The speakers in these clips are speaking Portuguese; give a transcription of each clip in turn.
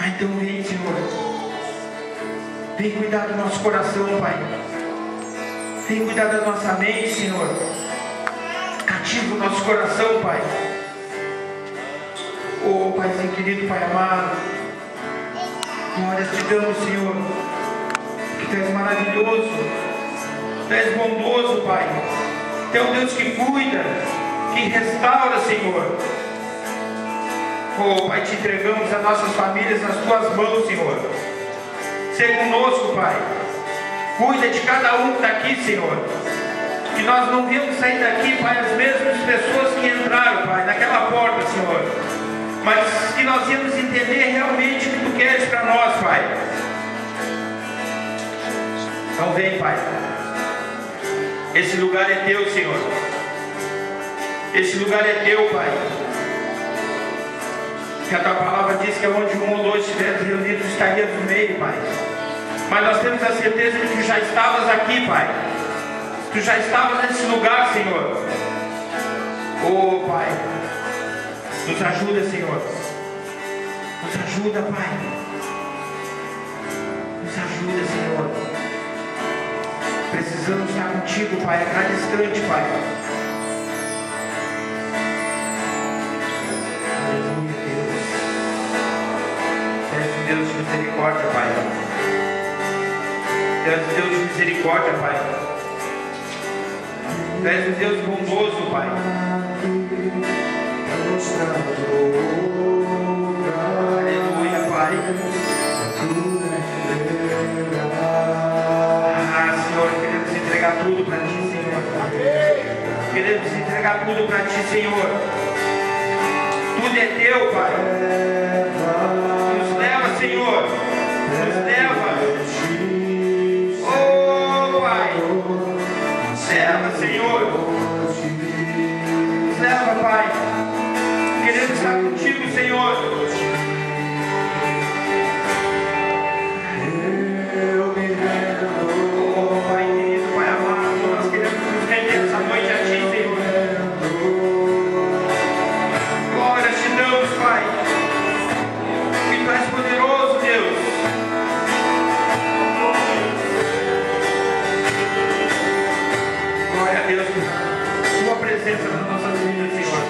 Então vem, Senhor. Vem cuidar do nosso coração, Pai. Vem cuidar da nossa mente, Senhor. Cativa o nosso coração, Pai. Oh, Paizinho querido, Pai amado. Glórias te damos, Senhor. Que Tu és maravilhoso. Tu és bondoso, Pai. Tu é um Deus que cuida, que restaura, Senhor. Oh, Pai, te entregamos as nossas famílias nas Tuas mãos, Senhor. Seja conosco, Pai. Cuida de cada um que está aqui, Senhor. Que nós não viemos sair daqui, Pai, as mesmas pessoas que entraram, Pai, naquela porta, Senhor. Mas que nós íamos entender realmente o que Tu queres para nós, Pai. Então vem, Pai. Esse lugar é Teu, Senhor. Esse lugar é Teu, Pai. Que a Tua palavra diz que onde um ou dois estiverem reunidos, estaria no meio, Pai. Mas nós temos a certeza de que Tu já estavas aqui, Pai. Tu já estavas nesse lugar, Senhor. Oh, Pai. Nos ajuda, Senhor. Nos ajuda, Pai. Nos ajuda, Senhor. Precisamos estar contigo, Pai, a cada instante, Pai. Aleluia, Deus. Deus de misericórdia, Pai. Deus de misericórdia, Pai. Tu és um Deus bondoso, Pai. Aleluia, Pai. Senhor, queremos entregar tudo para Ti, Senhor. Queremos entregar tudo para Ti, Senhor. Tudo é Teu, Pai. Nos leva, Senhor. Nos leva. Oh, Pai. Nos leva, Senhor. Nos leva, Pai. Queremos estar contigo, Senhor. Oh, Pai querido, Pai amado, nós queremos nos render essa noite a Ti, Senhor. Glória te damos, Pai. Que Tu és poderoso, Deus. Glória a Deus, Sua presença nas nossas vidas, Senhor.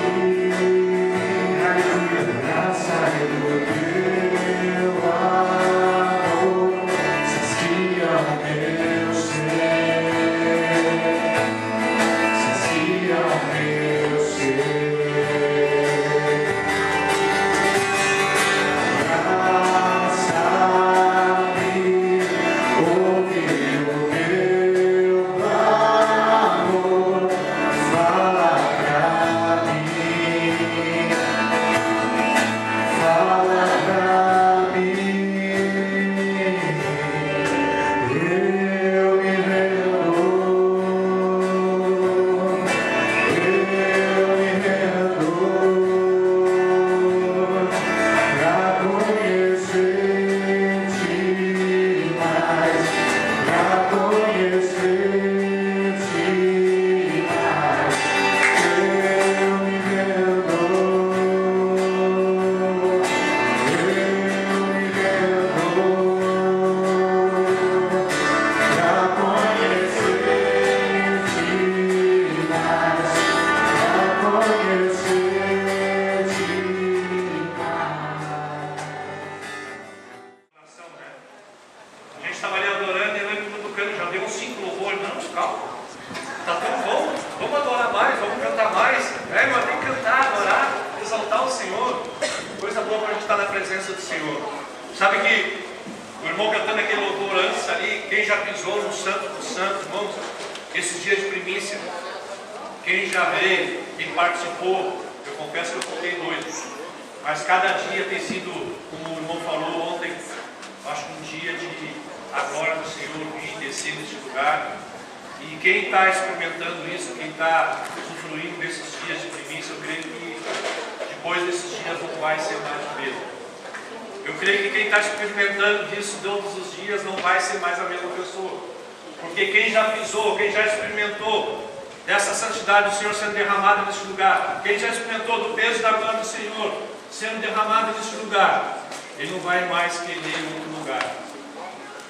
Do Senhor sendo derramada neste lugar, quem já experimentou do peso da glória do Senhor sendo derramada neste lugar, ele não vai mais querer outro lugar.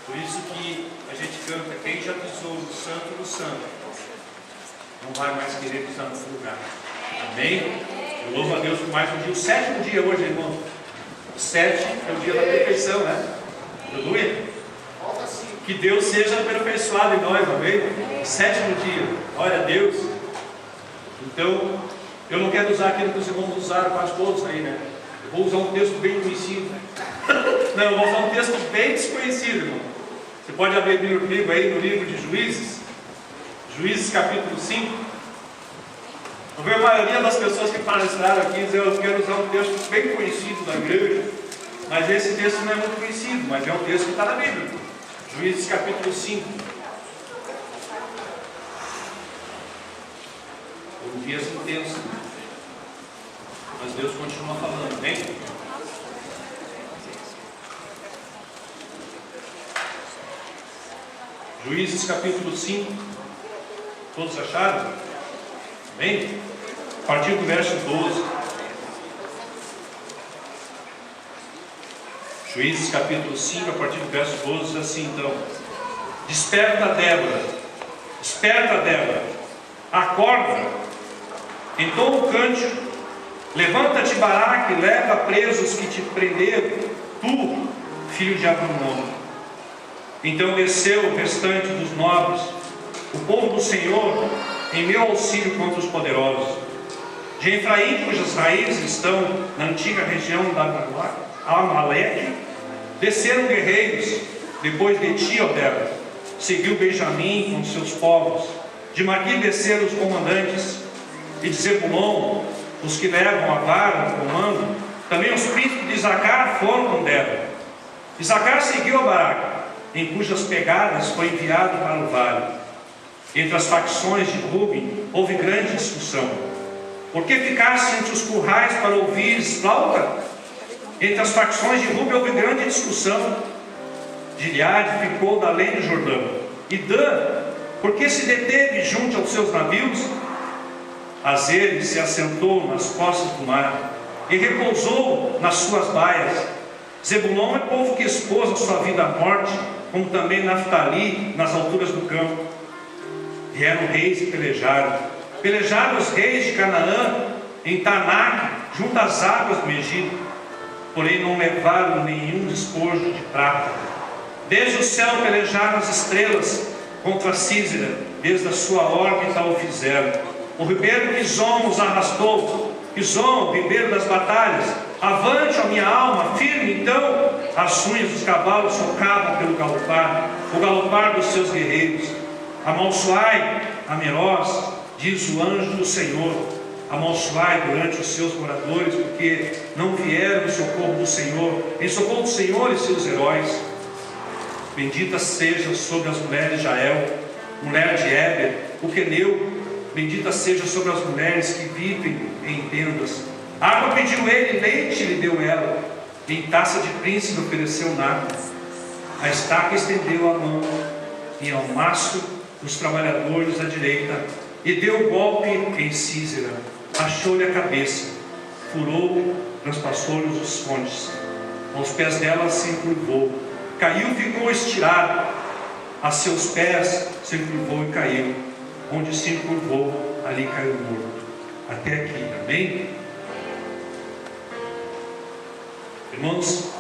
Por isso que a gente canta, quem já pisou no santo do santo, não vai mais querer pisar no outro lugar. Amém? Eu louvo a Deus por mais um dia. O 7º dia hoje, irmão. O 7 é o dia da perfeição, né? Aleluia. Que Deus seja aperfeiçoado em nós, amém? 7º dia. Glória a Deus. Então, eu não quero usar aquilo que os irmãos usaram quase todos aí, né? Eu vou usar um texto bem conhecido. Não, eu vou usar um texto bem desconhecido, irmão. Você pode abrir comigo aí no livro de Juízes. Juízes capítulo 5. Eu vejo a maioria das pessoas que palestraram aqui dizer, eu quero usar um texto bem conhecido da igreja, mas esse texto não é muito conhecido, mas é um texto que está na Bíblia. Juízes capítulo 5. Foram dias intensos, mas Deus continua falando, bem? Juízes capítulo 5. Todos acharam? Bem? A partir do verso 12. Juízes capítulo 5, a partir do verso 12, diz assim então: Desperta, Débora, acorda, entoa o cântico, levanta-te, Baraque, leva presos que te prenderam, tu, filho de Abinadab. Então desceu o restante dos nobres, o povo do Senhor, em meu auxílio contra os poderosos. De Efraim, cujas raízes estão na antiga região da Amaleque, desceram guerreiros, depois de ti, ó Débora. Seguiu Benjamim com seus povos. De Maqui desceram os comandantes, e de Zebulon, os que levam a vara no comando. Também os príncipes de Isacar foram com Débora. Isacar seguiu a Baraque, em cujas pegadas foi enviado para o vale. Entre as facções de Ruben houve grande discussão. Por que ficaste entre os currais para ouvires flauta? Entre as facções de Ruben houve grande discussão. Gileade ficou da além do Jordão. E Dan, por que se deteve junto aos seus navios? Azer se assentou nas costas do mar e repousou nas suas baias. Zebulon é povo que expôs a sua vida à morte, como também Naftali nas alturas do campo. Vieram reis e pelejaram. Pelejaram os reis de Canaã em Tanak, junto às águas do Egito. Porém não levaram nenhum despojo de prata. Desde o céu pelejaram as estrelas contra Císera, desde a sua órbita o fizeram. O ribeiro Quizon os arrastou. Quizon, ribeiro das batalhas. Avante, ó minha alma, firme então. As unhas dos cavalos socavam pelo galopar, o galopar dos seus guerreiros. Amalsoai a Meroz, diz o anjo do Senhor. Amalsoai durante os seus moradores, porque não vieram em socorro do Senhor, em socorro do Senhor e seus heróis. Bendita seja sobre as mulheres de Jael, mulher de Éber, o queneu. Bendita seja sobre as mulheres que vivem em tendas. Água pediu ele, leite lhe deu ela. Em taça de príncipe ofereceu nada. A estaca estendeu a mão, e ao maço dos trabalhadores à direita, e deu golpe em Císera. Achou-lhe a cabeça, furou, transpassou-lhe os fontes. Aos pés dela se encurvou, caiu, ficou estirado. A seus pés se encurvou e caiu. Onde se encurvou, ali caiu morto. Até aqui, amém? Irmãos,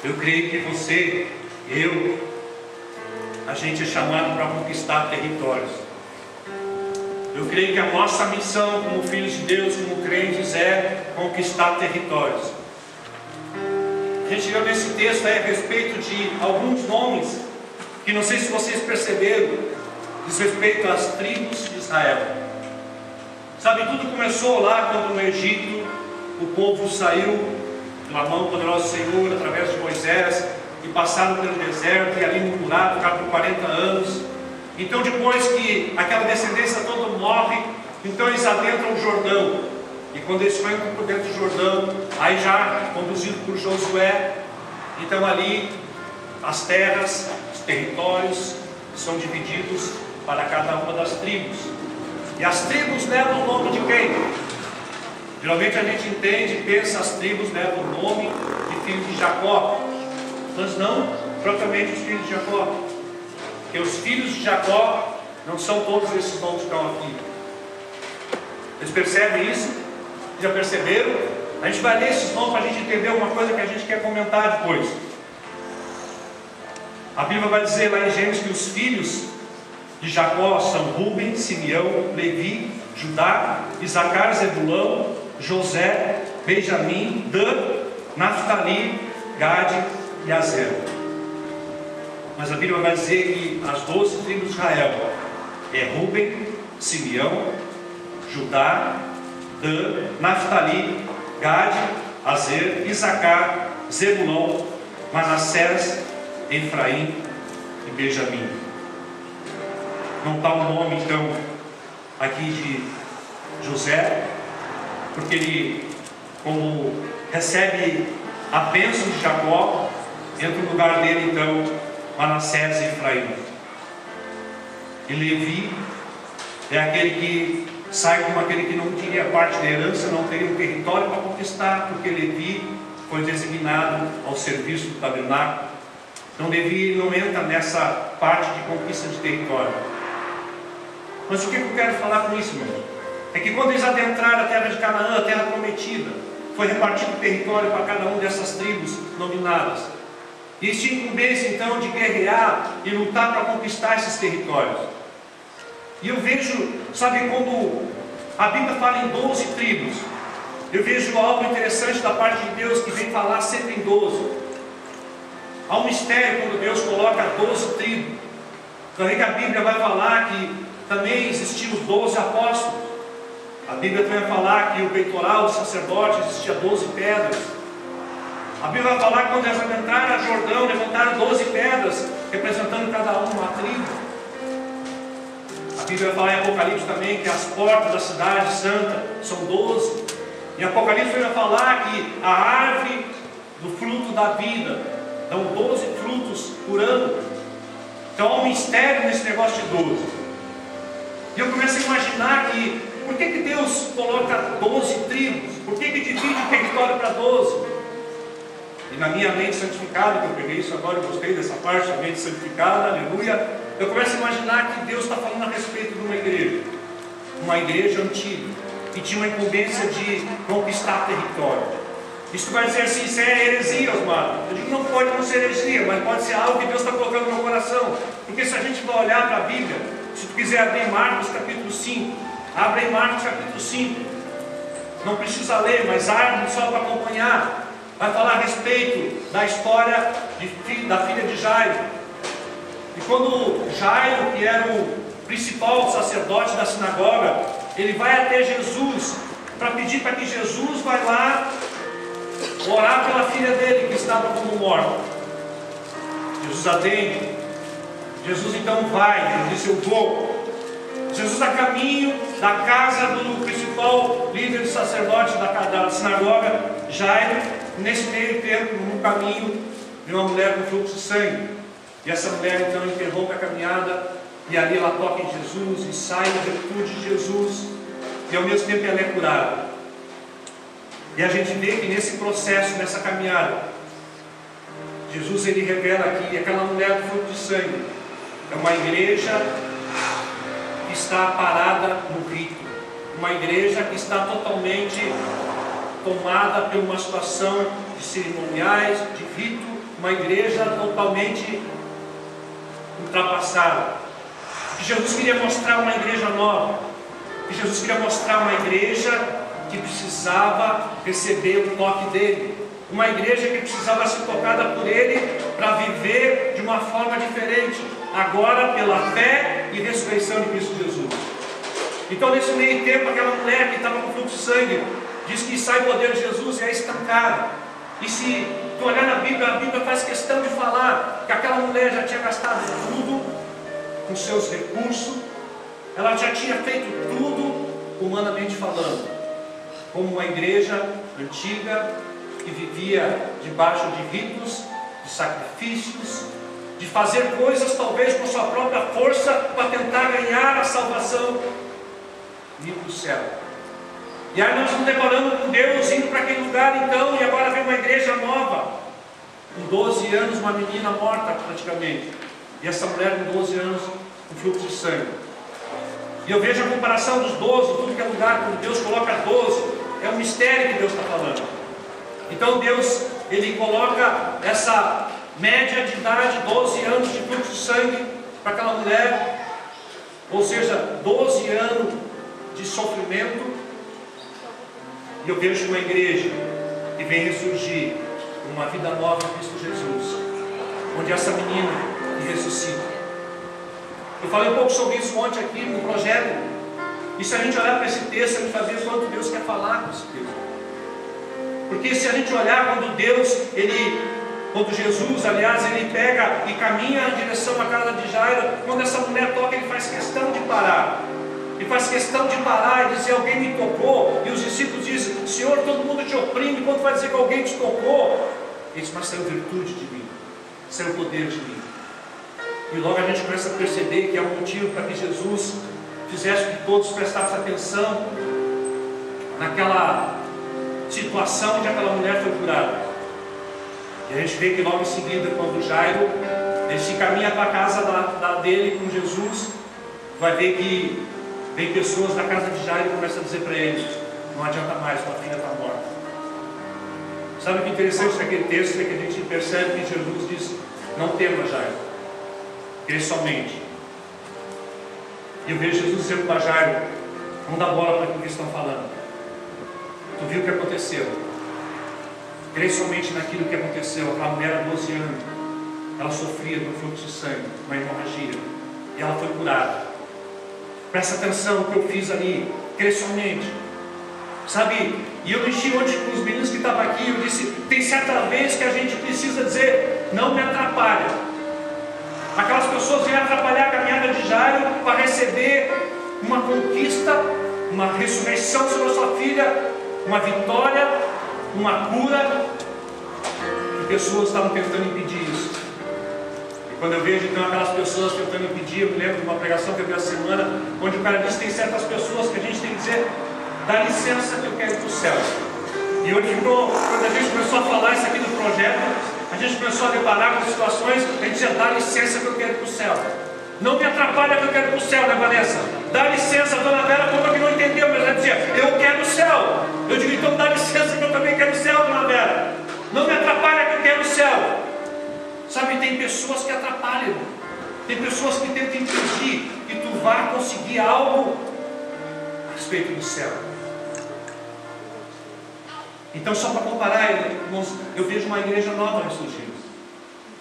eu creio que você, a gente é chamado para conquistar territórios. Eu creio que a nossa missão como filhos de Deus, como crentes, é conquistar territórios. A gente leu nesse texto aí a respeito de alguns nomes que não sei se vocês perceberam, diz respeito às tribos de Israel. Sabe, tudo começou lá quando no Egito o povo saiu pela mão poderosa do Senhor através de Moisés e passaram pelo deserto e ali murmuraram, ficaram por 40 anos. Então depois que aquela descendência toda morre, então eles adentram o Jordão. E quando eles foram por dentro do Jordão, aí já conduzido por Josué, então ali as terras, os territórios são divididos para cada uma das tribos. E as tribos levam o nome de quem? Geralmente a gente entende e pensa, as tribos levam o nome de filhos de Jacó, mas não propriamente os filhos de Jacó. Porque os filhos de Jacó não são todos esses nomes que estão aqui. Vocês percebem isso? Já perceberam? A gente vai ler esses nomes para a gente entender uma coisa que a gente quer comentar depois. A Bíblia vai dizer lá em Gênesis que os filhos de Jacó são Rúben, Simeão, Levi, Judá, Isacar, Zebulão, José, Benjamim, Dan, Naftali, Gade e Azer. Mas a Bíblia vai dizer que as 12 tribos de Israel é Rúben, Simeão, Judá, Dan, Naftali, Gade, Azer, Isacar, Zebulão, Manassés, Efraim e Benjamim. Não está o nome então aqui de José, porque ele, como recebe a bênção de Jacó, entra no lugar dele então Manassés e Efraim. E Levi é aquele que sai como aquele que não teria parte da herança, não teria um território para conquistar, porque Levi foi designado ao serviço do tabernáculo. Então Levi não entra nessa parte de conquista de território. Mas o que eu quero falar com isso, meu irmão? É que quando eles adentraram a terra de Canaã, a terra prometida, foi repartido o território para cada uma dessas tribos nominadas. E eles tinham incumbência então de guerrear e lutar para conquistar esses territórios. E eu vejo, sabe, quando a Bíblia fala em 12 tribos, eu vejo algo interessante da parte de Deus que vem falar sempre em 12. Há um mistério quando Deus coloca 12 tribos. Também que a Bíblia vai falar que também existiam os 12 apóstolos. A Bíblia também vai falar que o peitoral do sacerdote existia 12 pedras. A Bíblia vai falar que quando eles adentraram a Jordão, levantaram 12 pedras, representando cada uma tribo. A Bíblia vai falar em Apocalipse também que as portas da cidade santa são 12. Em Apocalipse vai falar que a árvore do fruto da vida dão 12 frutos por ano. Então há um mistério nesse negócio de 12. E eu começo a imaginar que por que Deus coloca 12 tribos? Por que divide o território para 12? E na minha mente santificada, que eu peguei isso agora, eu gostei dessa parte, a mente santificada, aleluia. Eu começo a imaginar que Deus está falando a respeito de uma igreja antiga, que tinha uma incumbência de conquistar território. Isso vai dizer assim, isso é heresia, Osmar. Eu digo, não pode não ser heresia, mas pode ser algo que Deus está colocando no meu coração. Porque se a gente vai olhar para a Bíblia, se tu quiser abrir Marcos capítulo 5, abre em Marcos capítulo 5. Não precisa ler, mas abre só para acompanhar. Vai falar a respeito da história da filha de Jairo. E quando Jairo, que era o principal sacerdote da sinagoga, ele vai até Jesus para pedir para que Jesus vá lá orar pela filha dele que estava como morta. Jesus atende. Jesus então vai, ele disse, eu vou. Jesus a caminho da casa do principal líder do sacerdote da sinagoga, Jairo. Nesse meio tempo, no caminho, de uma mulher com fluxo de sangue. E essa mulher então interrompe a caminhada, e ali ela toca em Jesus, e sai em virtude de Jesus, e ao mesmo tempo ela é curada. E a gente vê que nesse processo, nessa caminhada, Jesus ele revela aqui, aquela mulher do fluxo de sangue, é uma igreja que está parada no rito, uma igreja que está totalmente tomada por uma situação de cerimoniais, de rito, uma igreja totalmente ultrapassada. E Jesus queria mostrar uma igreja nova, e Jesus queria mostrar uma igreja que precisava receber o toque dele, uma igreja que precisava ser tocada por ele para viver de uma forma diferente, agora pela fé e ressurreição de Cristo Jesus. Então nesse meio tempo, aquela mulher que estava com fluxo de sangue, diz que sai o poder de Jesus e é estancada. E se tu olhar na Bíblia, a Bíblia faz questão de falar que aquela mulher já tinha gastado tudo com seus recursos, ela já tinha feito tudo humanamente falando, como uma igreja antiga que vivia debaixo de ritos, de sacrifícios, de fazer coisas talvez com sua própria força para tentar ganhar a salvação e ir para o céu. E aí nós nos deparamos com Deus indo para aquele lugar então, e agora vem uma igreja nova. Com 12 anos, uma menina morta praticamente. E essa mulher com 12 anos, com fluxo de sangue. E eu vejo a comparação dos 12, tudo que é lugar, quando Deus coloca 12, é um mistério que Deus está falando. Então Deus, Ele coloca essa média de idade, 12 anos de fluxo de sangue para aquela mulher. Ou seja, 12 anos de sofrimento. E eu vejo uma igreja que vem ressurgir uma vida nova em Cristo Jesus, onde essa menina ressuscita. Eu falei um pouco sobre isso ontem aqui no projeto. E se a gente olhar para esse texto, a gente vai ver quanto Deus quer falar com esse texto. Porque se a gente olhar quando quando Jesus, aliás, ele pega e caminha em direção à casa de Jairo, quando essa mulher toca, ele faz questão de parar. E faz questão de parar e dizer: alguém me tocou. E os discípulos dizem: Senhor, todo mundo te oprime. Quando vai dizer que alguém te tocou? Ele diz: mas saiu virtude de mim, saiu poder de mim. E logo a gente começa a perceber que é um motivo para que Jesus fizesse que todos prestassem atenção naquela situação onde aquela mulher foi curada. E a gente vê que logo em seguida, quando Jairo ele se encaminha para a casa dele com Jesus, vai ver que vem pessoas da casa de Jairo e começam a dizer para ele: não adianta mais, tua filha está morta. Sabe o que é interessante daquele texto é que a gente percebe que Jesus diz: não tema, Jairo, crê somente. E eu vejo Jesus dizendo para Jairo: não dá bola para o que eles estão falando. Tu viu o que aconteceu? Crê somente naquilo que aconteceu. Aquela mulher há 12 anos, ela sofria de um fluxo de sangue, uma hemorragia, e ela foi curada. Presta atenção no que eu fiz ali. Crê somente. Sabe, e eu mexi hoje com os meninos que estavam aqui. Eu disse: tem certa vez que a gente precisa dizer: não me atrapalha. Aquelas pessoas vêm atrapalhar a caminhada de Jairo para receber uma conquista, uma ressurreição sobre a sua filha, uma vitória, uma cura. E pessoas estavam tentando impedir isso. E quando eu vejo então aquelas pessoas tentando impedir, eu me lembro de uma pregação que eu vi essa semana, onde o cara disse: tem certas pessoas que a gente tem que dizer: dá licença que eu quero ir para o céu. E hoje, quando a gente começou a falar isso aqui no projeto, a gente começou a deparar com situações, a gente dizia: dá licença que eu quero ir para o céu. Não me atrapalha que eu quero ir para o céu, né, Vanessa? Dá licença, a dona Vera falou que não entendeu, mas ela dizia: eu quero o céu. Eu digo: então dá licença que eu também quero o céu, dona Vera. Não me atrapalha que eu quero o céu. Sabe, tem pessoas que atrapalham. Tem pessoas que tentam impedir que tu vá conseguir algo a respeito do céu. Então, só para comparar, irmãos, eu vejo uma igreja nova ressurgindo.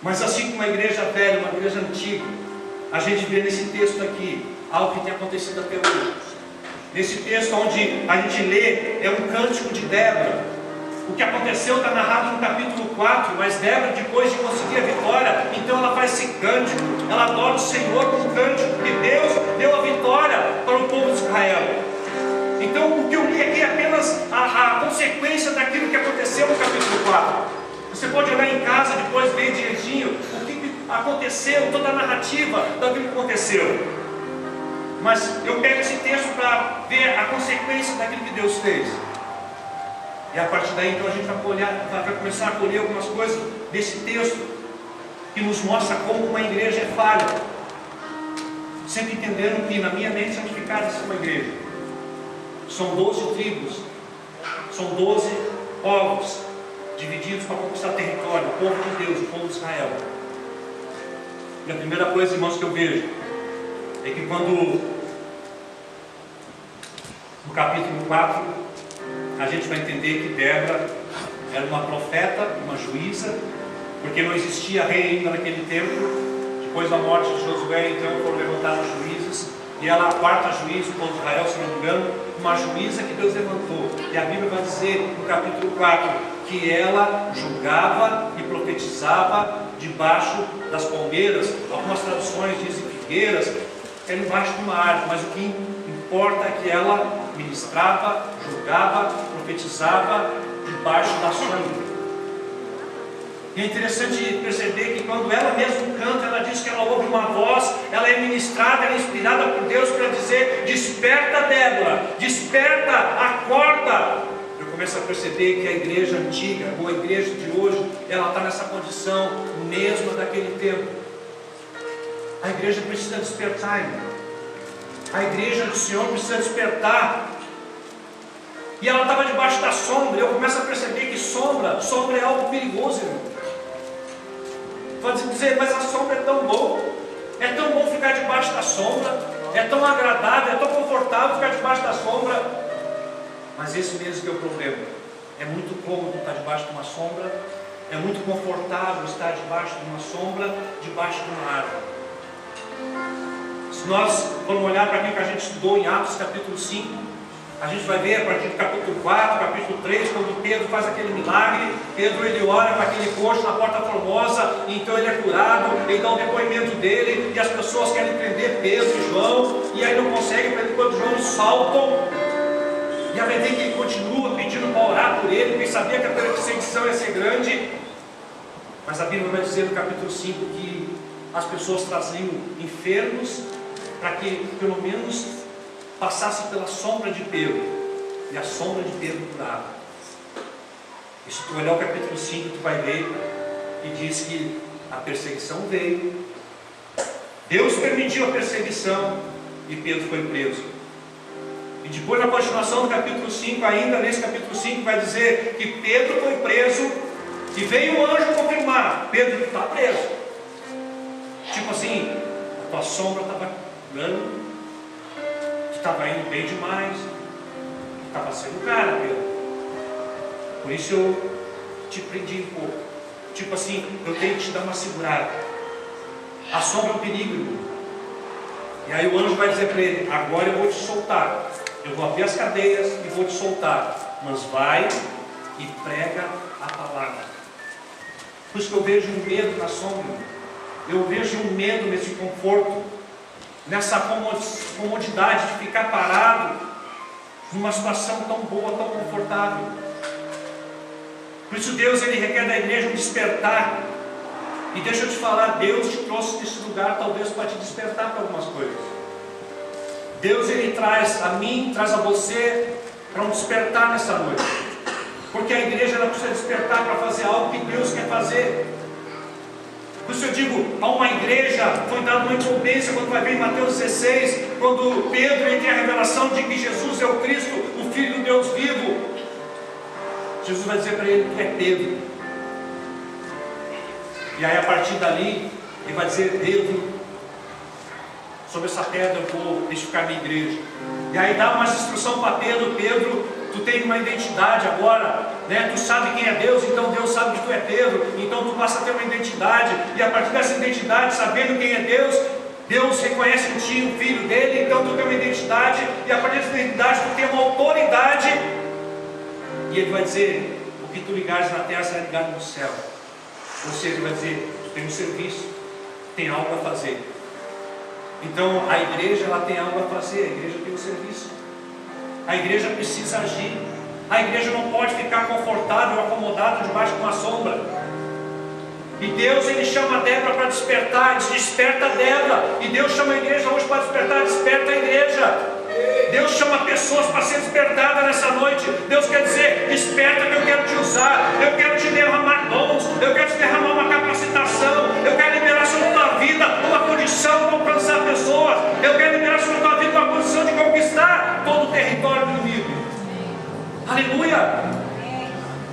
Mas assim como uma igreja velha, uma igreja antiga, a gente vê nesse texto aqui algo que tem acontecido até hoje. Nesse texto onde a gente lê, é um cântico de Débora. O que aconteceu está narrado no capítulo 4, mas Débora, depois de conseguir a vitória, então ela faz esse cântico, ela adora o Senhor com um cântico, porque Deus deu a vitória para o povo de Israel. Então o que eu li aqui é apenas a consequência daquilo que aconteceu no capítulo 4. Você pode olhar em casa depois, ver direitinho o que aconteceu, toda a narrativa daquilo que aconteceu. Mas eu pego esse texto para ver a consequência daquilo que Deus fez. E a partir daí então a gente vai começar a colher algumas coisas desse texto que nos mostra como uma igreja é falha. Sempre entendendo que na minha mente santificada é uma igreja. São 12 tribos, são 12 povos divididos para conquistar território, o povo de Deus, o povo de Israel. E a primeira coisa, irmãos, que eu vejo é que quando no capítulo 4 a gente vai entender que Débora era uma profeta, uma juíza, porque não existia rei ainda naquele tempo. Depois da morte de Josué, então foram levantados juízes, e ela, a quarta juíza, o povo de Israel, se não me engano, uma juíza que Deus levantou. E a Bíblia vai dizer no capítulo 4 que ela julgava e profetizava debaixo das palmeiras. Algumas traduções dizem figueiras, era embaixo de uma árvore, mas o que importa é que ela ministrava, julgava, profetizava debaixo da sombra. E é interessante perceber que quando ela mesma canta, ela diz que ela ouve uma voz, ela é ministrada, ela é inspirada por Deus para dizer: desperta, Débora, desperta, acorda. Eu começo a perceber que a igreja antiga, ou a igreja de hoje, ela está nessa condição mesmo daquele tempo. A igreja precisa despertar, irmão. A igreja do Senhor precisa despertar. E ela estava debaixo da sombra. Eu começo a perceber que sombra é algo perigoso, irmão. Pode dizer, mas a sombra é tão bom. É tão bom ficar debaixo da sombra. É tão agradável, é tão confortável ficar debaixo da sombra. Mas esse mesmo que é o problema. É muito cômodo estar debaixo de uma sombra. É muito confortável estar debaixo de uma sombra, debaixo de uma árvore. Se nós formos olhar para aquilo que a gente estudou em Atos capítulo 5, a gente vai ver a partir do capítulo 4, capítulo 3, quando Pedro faz aquele milagre. Pedro, ele olha para aquele coxo na Porta Formosa, e então ele é curado, ele dá um depoimento dele, e as pessoas querem prender Pedro e João, e aí não conseguem prender quando João saltam. E a ver que ele continua pedindo para orar por ele, porque ele sabia que a perseguição ia ser grande. Mas a Bíblia vai dizer no capítulo 5 que as pessoas traziam enfermos para que pelo menos passassem pela sombra de Pedro, e a sombra de Pedro curava. E se tu olhar o capítulo 5, tu vai ver que diz que a perseguição veio, Deus permitiu a perseguição e Pedro foi preso. E depois, na continuação do capítulo 5, ainda nesse capítulo 5, vai dizer que Pedro foi preso e veio um anjo confirmar: Pedro está preso. Tipo assim, a tua sombra estava curando, tu estava indo bem demais, tu estava sendo cara, Pedro. Por isso eu te prendi um pouco. Tipo assim, eu tenho que te dar uma segurada. A sombra é um perigo, irmão. E aí o anjo vai dizer para ele: agora eu vou te soltar. Eu vou abrir as cadeias e vou te soltar. Mas vai e prega a palavra. Por isso que eu vejo um medo na sombra. Eu vejo um medo nesse conforto, nessa comodidade de ficar parado numa situação tão boa, tão confortável. Por isso Deus, ele requer da igreja um despertar. E deixa eu te falar, Deus te trouxe nesse lugar talvez para te despertar para algumas coisas. Deus, ele traz a mim, traz a você para um despertar nessa noite. Porque a igreja, ela precisa despertar para fazer algo que Deus quer fazer. Por isso eu digo, a uma igreja foi dada uma incumbência, quando vai ver em Mateus 16, quando Pedro tem a revelação de que Jesus é o Cristo, o Filho do Deus vivo. Jesus vai dizer para ele que é Pedro. E aí a partir dali, ele vai dizer: Pedro, sobre essa pedra eu vou edificar minha igreja. E aí dá uma instrução para Pedro: Pedro, tu tem uma identidade agora, né? Tu sabe quem é Deus, então Deus sabe que tu é Pedro, então tu passa a ter uma identidade, e a partir dessa identidade, sabendo quem é Deus, Deus reconhece em ti o filho dele, então tu tem uma identidade, e a partir dessa identidade tu tem uma autoridade, e ele vai dizer: o que tu ligares na terra será ligado no céu. Ou seja, ele vai dizer: tu tem um serviço, tem algo a fazer. Então a igreja, ela tem algo a fazer, a igreja tem um serviço. A igreja precisa agir. A igreja não pode ficar confortável, acomodada debaixo de uma sombra. E Deus, ele chama a Débora para despertar. Ele diz: desperta, Débora. E Deus chama a igreja hoje para despertar. Desperta a igreja. Deus chama pessoas para ser despertadas nessa noite. Deus quer dizer: desperta, que eu quero te usar. Eu quero te derramar dons. Eu quero te derramar uma capacitação. Eu quero liberar sobre a tua vida uma condição de alcançar pessoas. Eu quero liberar sobre a tua vida uma condição de conquistar todo o território do inimigo. Aleluia!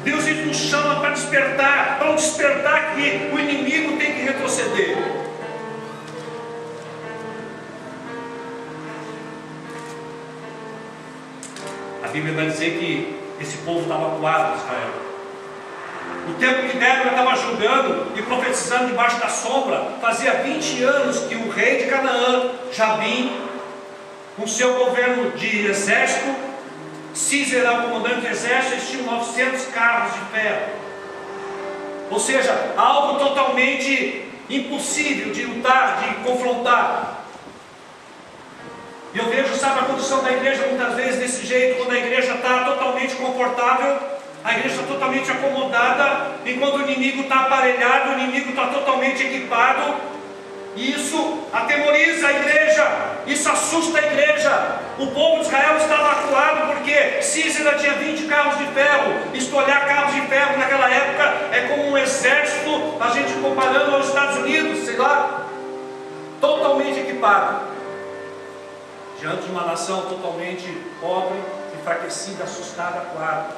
Deus, ele nos chama para despertar, para um despertar que o inimigo tem que retroceder. A Bíblia vai dizer que esse povo estava acuado, Israel. O tempo que Débora estava julgando e profetizando debaixo da sombra, fazia 20 anos que o rei de Canaã, Jabim, com seu governo de exército, Císera, o comandante do exército, eles tinham 900 carros de ferro. Ou seja, algo totalmente impossível de lutar, de confrontar. E eu vejo, sabe, a condição da igreja muitas vezes desse jeito, quando a igreja está totalmente confortável, a igreja está totalmente acomodada, enquanto o inimigo está aparelhado, o inimigo está totalmente equipado, E isso atemoriza a igreja, isso assusta a igreja. O povo de Israel estava acuado porque Sísera tinha 20 carros de ferro. Escolher carros de ferro naquela época é como um exército, a gente comparando aos Estados Unidos, sei lá, totalmente equipado, diante de uma nação totalmente pobre, enfraquecida, assustada, acuada.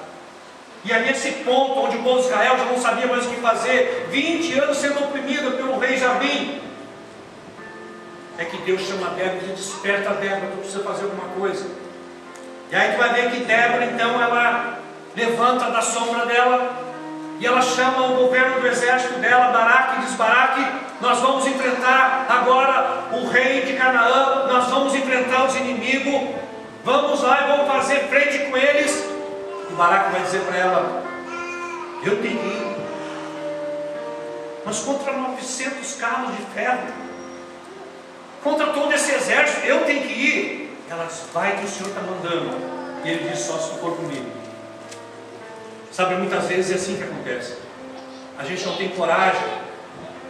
E é nesse ponto onde o povo de Israel já não sabia mais o que fazer, 20 anos sendo oprimido pelo rei Jabim, é que Deus chama Débora e diz: desperta, Débora, tu precisa fazer alguma coisa. E aí tu vai ver que Débora, então, ela levanta da sombra dela e ela chama o governo do exército dela, Baraque, e diz: Baraque, nós vamos enfrentar agora o rei de Canaã, nós vamos enfrentar os inimigos, vamos lá e vamos fazer frente com eles. E Baraque vai dizer para ela: eu tenho que ir, mas contra 900 carros de ferro, contra todo esse exército, eu tenho que ir. Ela diz: vai que o Senhor está mandando. E ele diz: só se for comigo. Sabe, muitas vezes é assim que acontece. A gente não tem coragem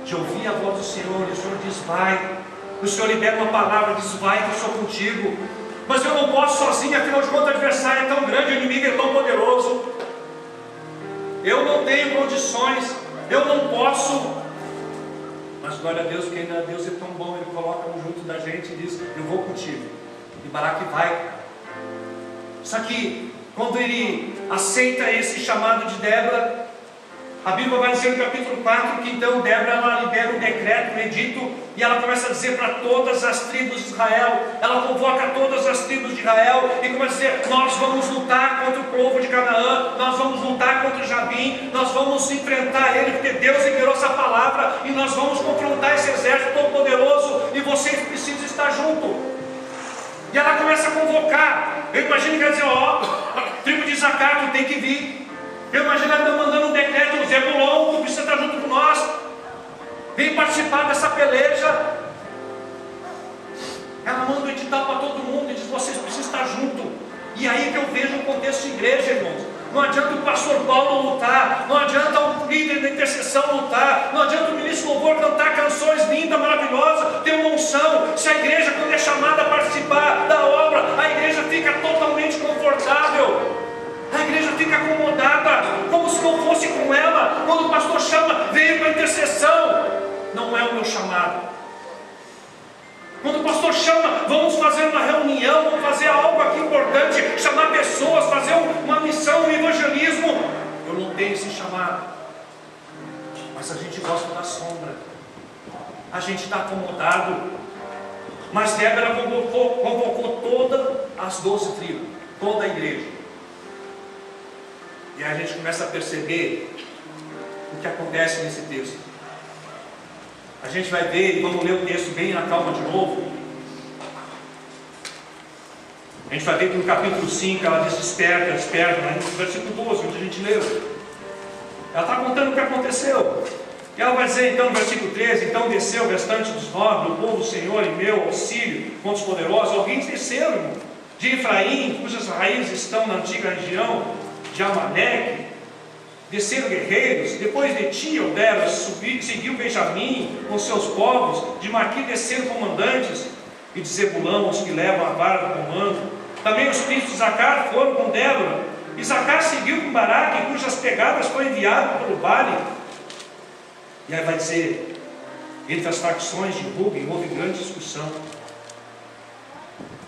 de ouvir a voz do Senhor, e o Senhor diz: vai. O Senhor libera uma palavra, diz: vai que eu sou contigo. Mas eu não posso sozinho, afinal de contas o adversário é tão grande, o inimigo é tão poderoso. Eu não tenho condições, eu não posso. Mas glória a Deus, porque ainda Deus é tão bom, Ele coloca junto da gente e diz: eu vou contigo. E Baraque vai. Só que quando ele aceita esse chamado de Débora, a Bíblia vai dizer no capítulo 4 que então Débora, ela libera um decreto, um edito, e ela começa a dizer para todas as tribos de Israel, ela convoca todas as tribos de Israel e começa a dizer: nós vamos lutar contra o povo de Canaã, nós vamos lutar contra Jabim, nós vamos enfrentar ele, porque Deus liberou essa palavra, e nós vamos confrontar esse exército todo poderoso, e vocês precisam estar junto. E ela começa a convocar. Eu imagino que ela diz: ó, tribo de Isacar, tu tem que vir. Eu imagino ela mandando um decreto: Zebulon, tu precisa estar junto com nós, vem participar dessa peleja. Ela manda um edital para todo mundo e diz: vocês precisam estar junto. E aí que eu vejo o contexto de igreja, irmãos. Não adianta o pastor Paulo lutar, não adianta o líder da intercessão lutar, não adianta o ministro do louvor cantar canções lindas, maravilosas, ter uma unção. Se a igreja, quando é chamada a participar da obra, a igreja fica totalmente confortável, a igreja fica acomodada, como se não fosse com ela. Quando o pastor chama, veio para a intercessão, não é o meu chamado. Quando o pastor chama, vamos fazer uma reunião, vamos fazer algo aqui importante, chamar pessoas, fazer uma missão, um evangelismo, eu não tenho esse chamado. Mas a gente gosta da sombra, a gente está acomodado. Mas Débora convocou todas as 12 tribos, toda a igreja. E aí a gente começa a perceber o que acontece nesse texto. A gente vai ver, e vamos ler o texto bem na calma de novo. A gente vai ver que no capítulo 5 ela diz: desperta, desperta, mas no versículo 12, onde a gente leu, ela está contando o que aconteceu. E ela vai dizer então no versículo 13: então desceu o restante dos nobres, o povo do Senhor, em meu auxílio contra os poderosos. Alguém desceu, irmão, de Efraim, cujas raízes estão na antiga região de Amaleque. Desceram guerreiros, depois de ti, delas, seguiu Benjamim com seus povos, de Maqui desceram comandantes, e de Zebulão os que levam a vara do comando. Também os filhos de Isacar foram com Débora. Isacar seguiu com Baraque, cujas pegadas foi enviado pelo vale. E aí vai dizer: entre as facções de Ruben houve grande discussão.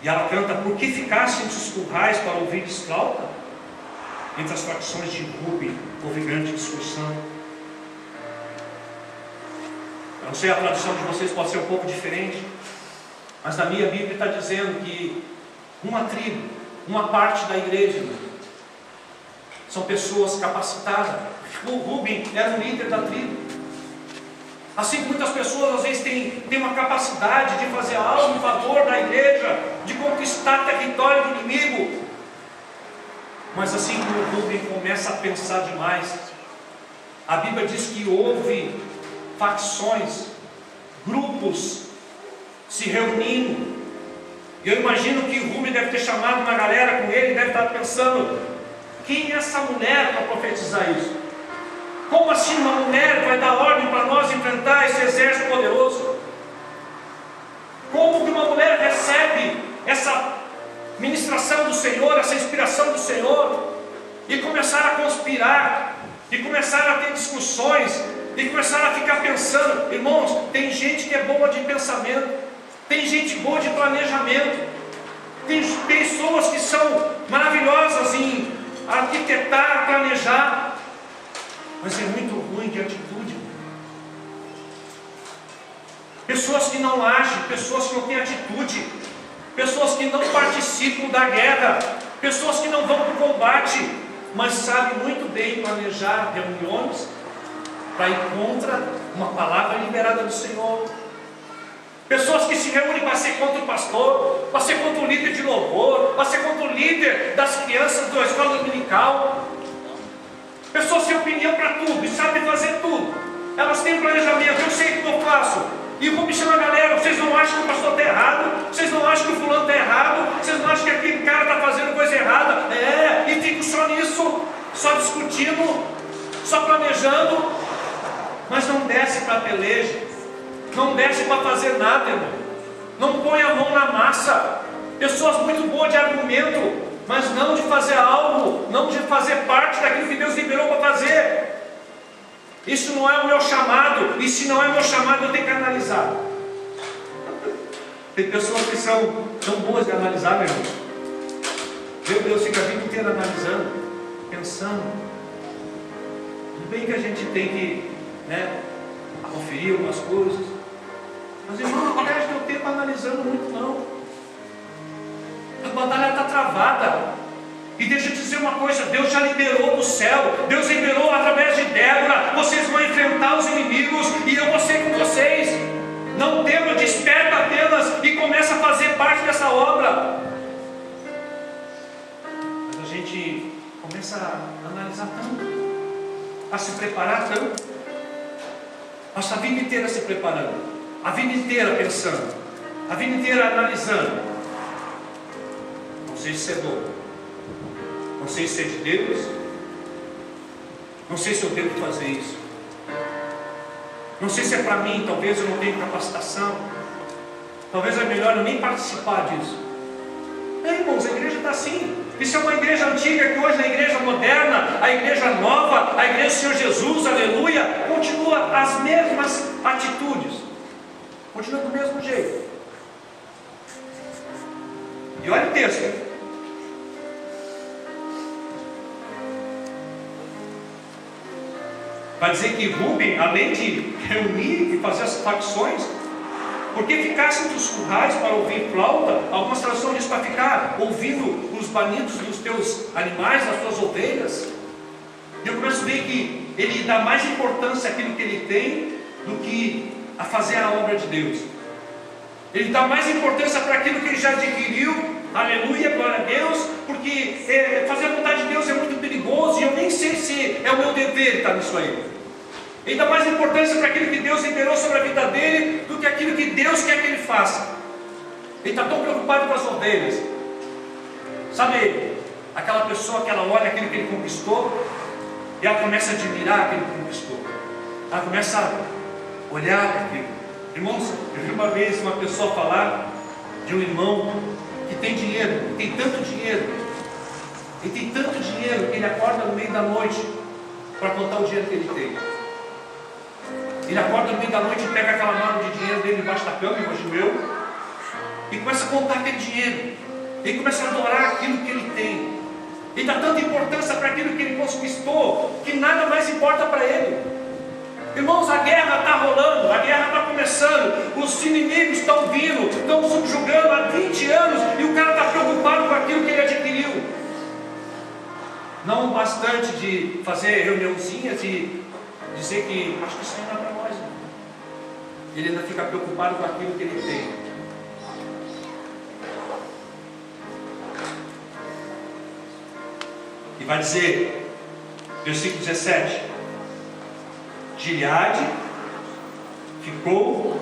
E ela canta: por que ficassem os currais para ouvir flauta? Entre as facções de Ruben houve grande discussão. Eu não sei, a tradução de vocês pode ser um pouco diferente, mas na minha Bíblia está dizendo que uma tribo, uma parte da igreja, são pessoas capacitadas. O Ruben era o líder da tribo. Assim como muitas pessoas às vezes têm uma capacidade de fazer algo em favor da igreja, de conquistar território do inimigo. Mas assim como o Ruben começa a pensar demais, a Bíblia diz que houve facções, grupos se reunindo. E eu imagino que o Ruben deve ter chamado uma galera com ele, deve estar pensando: quem é essa mulher para profetizar isso? Como assim uma mulher vai dar ordem para nós enfrentar esse exército poderoso? essa inspiração do Senhor, e começaram a conspirar, e começaram a ter discussões, e começaram a ficar pensando. Irmãos, tem gente que é boa de pensamento, tem gente boa de planejamento, tem pessoas que são maravilhosas em arquitetar, planejar, mas é muito ruim de atitude. Pessoas que não agem, pessoas que não têm atitude, pessoas que não participam da guerra, pessoas que não vão para o combate, mas sabem muito bem planejar reuniões para ir contra uma palavra liberada do Senhor. Pessoas que se reúnem para ser contra o pastor, para ser contra o líder de louvor, para ser contra o líder das crianças da escola dominical. Pessoas sem opinião para tudo e sabem fazer tudo. Elas têm planejamento, eu sei o que eu faço. E eu vou me chamar a galera, vocês não acham que o pastor está errado? Vocês não acham que o fulano está errado? Vocês não acham que aquele cara está fazendo coisa errada? E fico só nisso, só discutindo, só planejando, mas não desce para a peleja, não desce para fazer nada, irmão. Não põe a mão na massa. Pessoas muito boas de argumento, mas não de fazer algo, não de fazer parte daquilo que Deus liberou para fazer. Isso não é o meu chamado, e se não é o meu chamado, eu tenho que analisar. Tem pessoas que são tão boas de analisar, meu irmão. Meu Deus, fica a vida inteira analisando, pensando. Tudo bem que a gente tem que conferir algumas coisas, mas irmão, não perde teu tempo analisando muito não. A batalha está travada. E deixa eu dizer uma coisa, Deus já liberou do céu, Deus liberou através de Débora. Vocês vão enfrentar os inimigos e eu vou ser com vocês. Não tema, desperta apenas e começa a fazer parte dessa obra. Mas a gente começa a analisar tanto, a se preparar tanto, passa a vida inteira se preparando, a vida inteira pensando, a vida inteira analisando. Não sei se é bom, não sei se é de Deus, não sei se eu devo fazer isso, não sei se é para mim, talvez eu não tenha capacitação, talvez é melhor eu nem participar disso. Irmãos, a igreja está assim. Isso é uma igreja antiga que hoje é a igreja moderna, a igreja nova, a igreja do Senhor Jesus, aleluia, continua as mesmas atitudes, continua do mesmo jeito. E olha o texto. Vai dizer que Rúben, além de reunir e fazer as facções, porque ficassem dos currais para ouvir flauta, algumas traduções dizem para ficar ouvindo os banidos dos teus animais, das tuas ovelhas. E eu começo a ver que ele dá mais importância àquilo que ele tem do que a fazer a obra de Deus. Ele dá mais importância para aquilo que ele já adquiriu, aleluia, glória a Deus, porque fazer a vontade de Deus é muito perigoso e eu nem sei se é o meu dever estar nisso aí. Ele dá mais importância para aquilo que Deus liberou sobre a vida dele do que aquilo que Deus quer que ele faça. Ele está tão preocupado com as ovelhas. Sabe, aquela pessoa que ela olha aquilo que ele conquistou e ela começa a admirar aquilo que conquistou. Ela começa a olhar aquilo. Irmãos, eu vi uma vez uma pessoa falar de um irmão que tem dinheiro, que tem tanto dinheiro, ele tem tanto dinheiro que ele acorda no meio da noite para contar o dinheiro que ele tem. Ele acorda no meio da noite e pega aquela mala de dinheiro dele debaixo da cama, embaixo do meu, e começa a contar aquele dinheiro. Ele começa a adorar aquilo que ele tem. Ele dá tanta importância para aquilo que ele conquistou, que nada mais importa para ele. Irmãos, a guerra está rolando, a guerra está começando, os inimigos estão vindo, estão subjugando há 20 anos, e o cara está preocupado com aquilo que ele adquiriu. Não o bastante de fazer reuniãozinhas e dizer que acho que isso ainda é para nós. Ele ainda fica preocupado com aquilo que ele tem. E vai dizer, versículo 17: Gileade ficou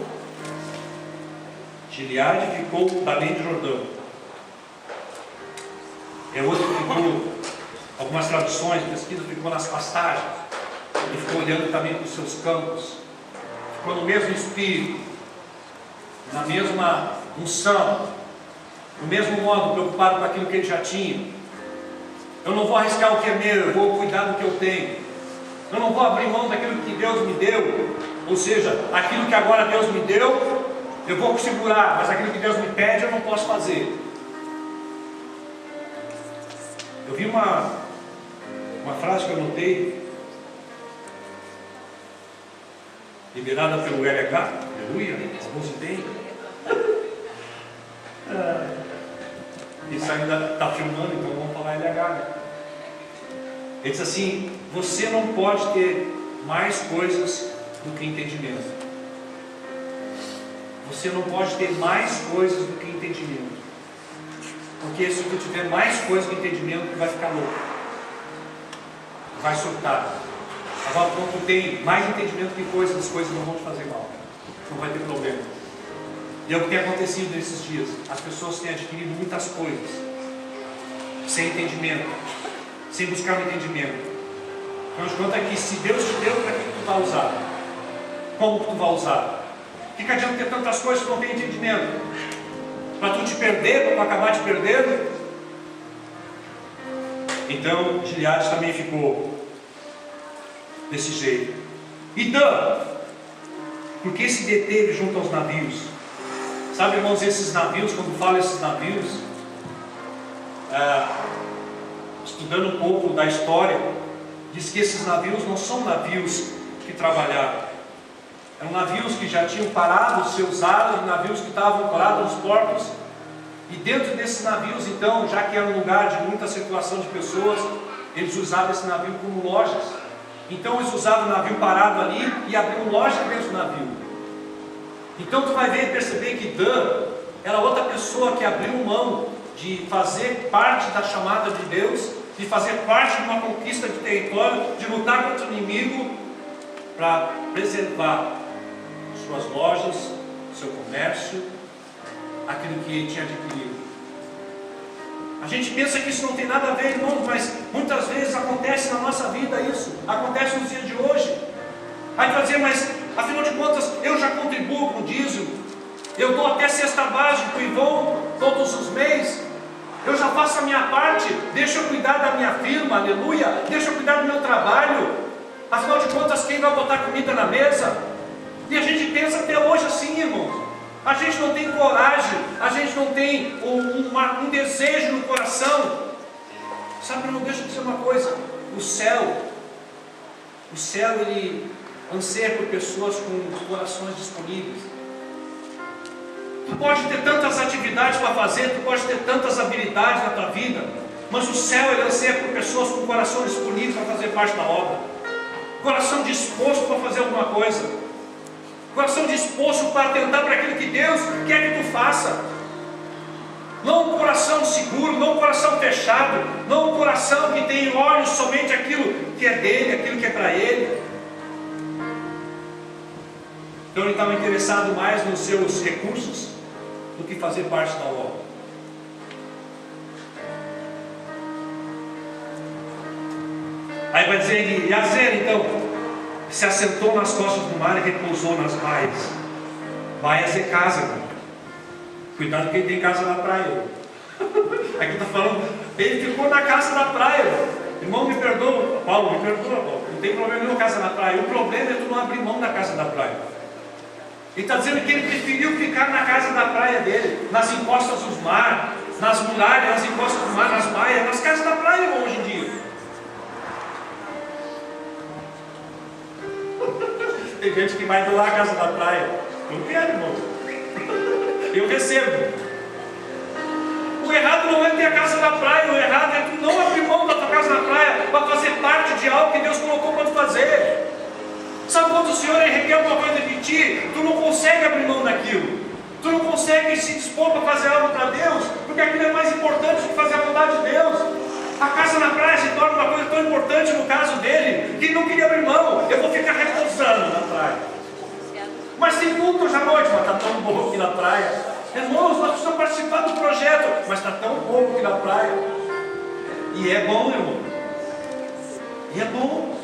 além de Jordão. É outro que ficou, algumas traduções, pesquisas, ficou nas pastagens. Ele ficou olhando também para os seus campos. Ficou no mesmo espírito, na mesma unção, no mesmo modo, preocupado com aquilo que ele já tinha. Eu não vou arriscar o que é meu, eu vou cuidar do que eu tenho. Eu não vou abrir mão daquilo que Deus me deu. Ou seja, aquilo que agora Deus me deu, eu vou segurar, mas aquilo que Deus me pede eu não posso fazer. Eu vi uma frase que eu notei, liberada pelo LH, aleluia, famoso bem. Isso ainda está filmando, então vamos falar LH, né? Ele diz assim: você não pode ter mais coisas do que entendimento. Você não pode ter mais coisas do que entendimento. Porque se tu tiver mais coisas do que entendimento, tu vai ficar louco, vai surtar. Agora, quando tu tem mais entendimento que coisas, as coisas não vão te fazer mal, não vai ter problema. E é o que tem acontecido nesses dias. As pessoas têm adquirido muitas coisas sem entendimento, sem buscar o entendimento. Então, de conta que se Deus te deu, para que tu vai usar? Como tu vai usar? O que adianta ter tantas coisas que não tem entendimento? Para tu te perder, para tu acabar te perdendo? Então, Gileade também ficou desse jeito. E Dan, por que se deteve junto aos navios? Sabe, irmãos, esses navios, quando falo esses navios, estudando um pouco da história, diz que esses navios não são navios que trabalharam. Eram navios que já tinham parado os seus aros, navios que estavam parados nos portos. E dentro desses navios, então, já que era um lugar de muita circulação de pessoas, eles usavam esse navio como lojas. Então eles usavam o navio parado ali e abriam loja dentro do navio. Então tu vai ver e perceber que Dan era outra pessoa que abriu mão de fazer parte da chamada de Deus, de fazer parte de uma conquista de território, de lutar contra o inimigo, para preservar suas lojas, seu comércio, aquilo que ele tinha adquirido. A gente pensa que isso não tem nada a ver, irmãos, mas muitas vezes acontece na nossa vida isso, acontece nos dias de hoje. Aí tu vai dizer, mas afinal de contas, eu já contribuo com o dízimo, eu dou até cesta básica para o Ivon todos os meses, eu já faço a minha parte, deixa eu cuidar da minha firma, aleluia, deixa eu cuidar do meu trabalho, afinal de contas, quem vai botar comida na mesa? E a gente pensa até hoje assim, irmãos. A gente não tem coragem, a gente não tem um desejo no coração. Sabe, não deixa de dizer uma coisa: o céu ele anseia por pessoas com corações disponíveis. Tu pode ter tantas atividades para fazer, tu pode ter tantas habilidades na tua vida, mas o céu ele anseia por pessoas com coração disponível para fazer parte da obra, coração disposto para fazer alguma coisa, coração disposto para atentar para aquilo que Deus quer que tu faça. Não um coração seguro, não um coração fechado, não um coração que tem olhos somente aquilo que é dele, aquilo que é para ele. Então ele estava interessado mais nos seus recursos do que fazer parte da obra. Aí vai dizer ele, Yazer, então, se assentou nas costas do mar e repousou nas baias. Baias é casa, irmão. Cuidado quem tem casa na praia. Aqui está falando, ele ficou na casa da praia. Irmão, me perdoa. Paulo, me perdoa, Paulo. Não tem problema nenhum casa na praia. O problema é tu não abrir mão da casa da praia. Ele está dizendo que ele preferiu ficar na casa da praia dele, nas encostas do mar, nas muralhas, nas encostas do mar, nas baias, nas casas da praia, irmão, hoje em dia. Tem gente que vai doar a casa da praia. Eu quero, irmão. Eu recebo. O errado não é ter a casa da praia, o errado é tu não abrir mão da tua casa da praia para fazer parte de algo que Deus colocou para tu fazer. Sabe quando o Senhor requer alguma coisa de ti, tu não consegue abrir mão daquilo. Tu não consegue se dispor para fazer algo para Deus, porque aquilo é mais importante do que fazer a vontade de Deus. A casa na praia se torna uma coisa tão importante no caso dele, que ele não queria abrir mão. Eu vou ficar repousando na praia. Mas tem culto hoje à noite, mas está tão bom aqui na praia. Irmãos, nós precisamos participar do projeto, mas está tão bom aqui na praia. E é bom, irmão. E é bom.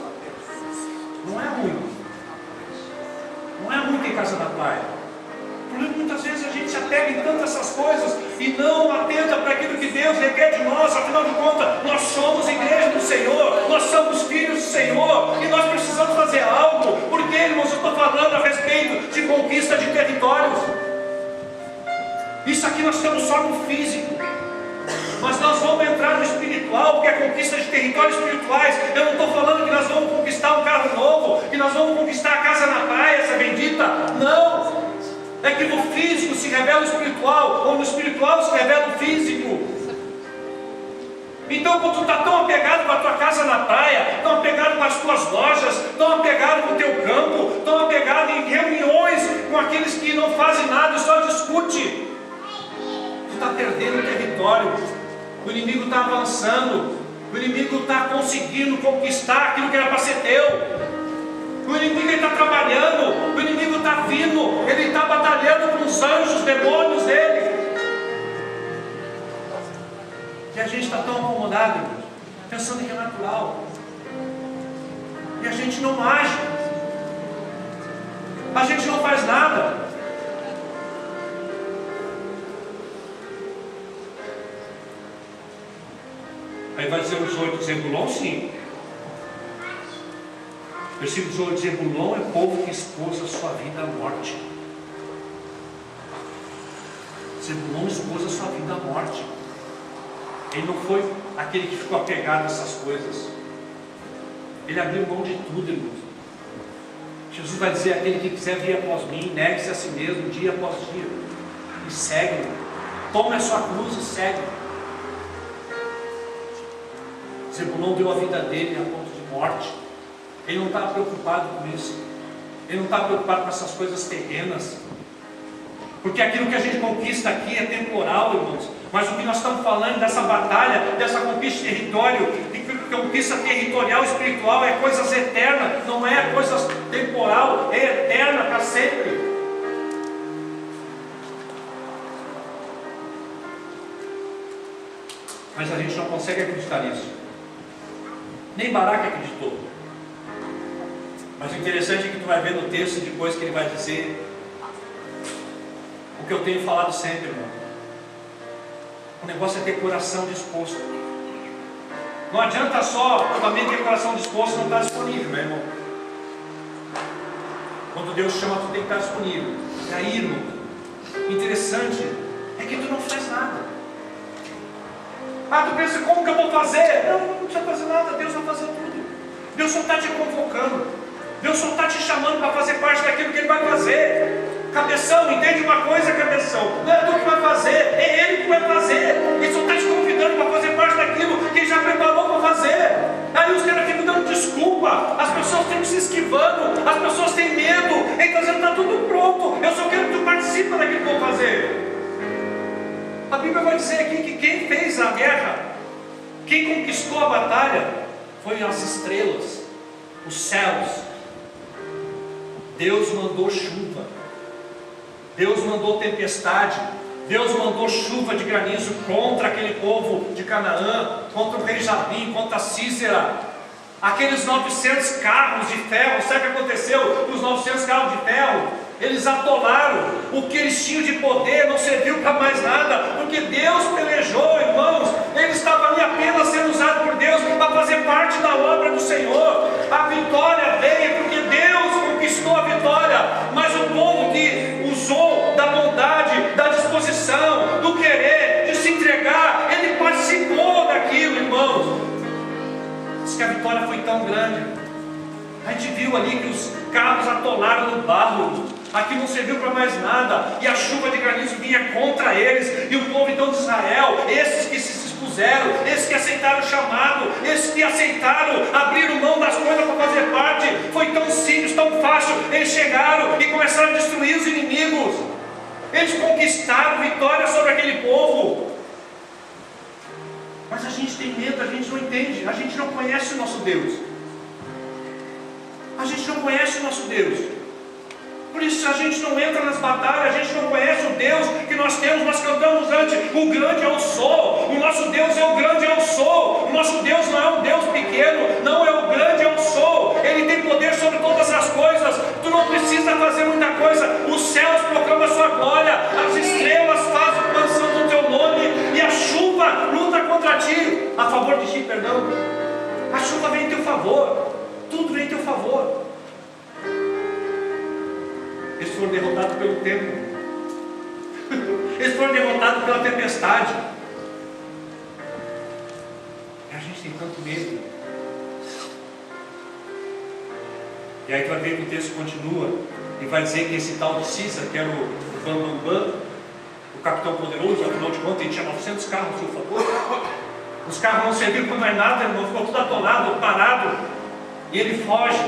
Não é ruim. Não é ruim ter casa na praia. O problema muitas vezes a gente se apega conseguem tanto essas coisas e não atenta para aquilo que Deus requer de nós. Afinal de contas, nós somos igreja do Senhor, nós somos filhos do Senhor e nós precisamos fazer algo. Porque, irmãos, eu estou falando a respeito de conquista de territórios. Isso aqui nós estamos só no físico, mas nós vamos entrar no espiritual, que é a conquista de territórios espirituais. Eu não estou falando que nós vamos conquistar um carro novo, que nós vamos conquistar a casa na praia, essa bendita. Não! É que no físico se revela o espiritual, ou no espiritual se revela o físico. Então, quando tu está tão apegado com a tua casa na praia, tão apegado com as tuas lojas, tão apegado com o teu campo, tão apegado em reuniões com aqueles que não fazem nada e só discute, tu está perdendo o território. O inimigo está avançando, o inimigo está conseguindo conquistar aquilo que era para ser teu. O inimigo está trabalhando, o inimigo está vindo, ele está batalhando com os anjos, os demônios dele. E a gente está tão acomodado, irmãos, pensando que é natural. E a gente não age, a gente não faz nada. Aí vai dizer os 8, Zebulon, sim. Versículo 18, Zebulon é povo que expôs a sua vida à morte. Zebulon expôs a sua vida à morte. Ele não foi aquele que ficou apegado a essas coisas. Ele abriu mão de tudo, irmãos. Jesus vai dizer: aquele que quiser vir após mim, negue-se a si mesmo dia após dia e segue-me. Tome a sua cruz e segue-me. Zebulon deu a vida dele a ponto de morte. Ele não estava preocupado com isso. Ele não estava preocupado com essas coisas terrenas. Porque aquilo que a gente conquista aqui é temporal, irmãos. Mas o que nós estamos falando dessa batalha, dessa conquista de território, de conquista territorial espiritual, é coisas eternas. Não é coisas temporal, é eterna para sempre. Mas a gente não consegue acreditar nisso. Nem Baraque acreditou. Mas o interessante é que tu vai ver no texto depois que ele vai dizer o que eu tenho falado sempre, irmão. O negócio é ter coração disposto. Não adianta só também ter coração disposto e não estar disponível, meu irmão. Quando Deus chama, tu tem que estar disponível. E aí, irmão, o interessante é que tu não faz nada. Ah, tu pensa, como que eu vou fazer? Não precisa fazer nada, Deus vai fazer tudo. Deus só está te convocando. Deus só está te chamando para fazer parte daquilo que Ele vai fazer. Cabeção, entende uma coisa, cabeção? Não é tu que vai fazer, é Ele que vai fazer. Ele só está te convidando para fazer parte daquilo que Ele já preparou para fazer. Aí os caras ficam dando desculpa, as pessoas ficam se esquivando, as pessoas têm medo. Ele está dizendo: está tudo pronto, eu só quero que tu participe daquilo que eu vou fazer. A Bíblia vai dizer aqui que quem fez a guerra, quem conquistou a batalha, foi as estrelas, os céus. Deus mandou chuva, Deus mandou tempestade, Deus mandou chuva de granizo contra aquele povo de Canaã, contra o rei Jabim, contra Sísera. Aqueles 900 carros de ferro, sabe o que aconteceu com os 900 carros de ferro? Eles atolaram, o que eles tinham de poder não serviu para mais nada, porque Deus pelejou, irmãos. Ele estava ali apenas sendo usado por Deus para fazer parte da obra do Senhor. A vitória veio porque Deus conquistou a vitória, mas o povo que usou da bondade, da disposição, do querer, de se entregar, ele participou daquilo, irmãos. Diz que a vitória foi tão grande. A gente viu ali que os carros atolaram no barro. Aqui não serviu para mais nada, e a chuva de granizo vinha contra eles, e o povo então de Israel, esses que se expuseram, esses que aceitaram o chamado, esses que aceitaram, abriram mão das coisas para fazer parte, foi tão simples, tão fácil. Eles chegaram e começaram a destruir os inimigos. Eles conquistaram vitória sobre aquele povo. Mas a gente tem medo, a gente não entende, a gente não conhece o nosso Deus. A gente não conhece o nosso Deus. Por isso a gente não entra nas batalhas, a gente não conhece o Deus que nós temos. Nós cantamos antes: o grande eu sou. O nosso Deus é o grande eu sou. O nosso Deus não é um Deus pequeno, não é o grande eu sou. Ele tem poder sobre todas as coisas. Tu não precisa fazer muita coisa. Os céus proclamam a sua glória, as estrelas o templo. Eles foram derrotados pela tempestade. E a gente tem tanto medo. E aí tu vai ver que o texto continua e vai dizer que esse tal de Císara, que era o Bambambam, o capitão poderoso, afinal de contas ele tinha 900 carros de favor. Os carros não serviram para mais nada, irmão, ficou tudo atolado, parado. E ele foge.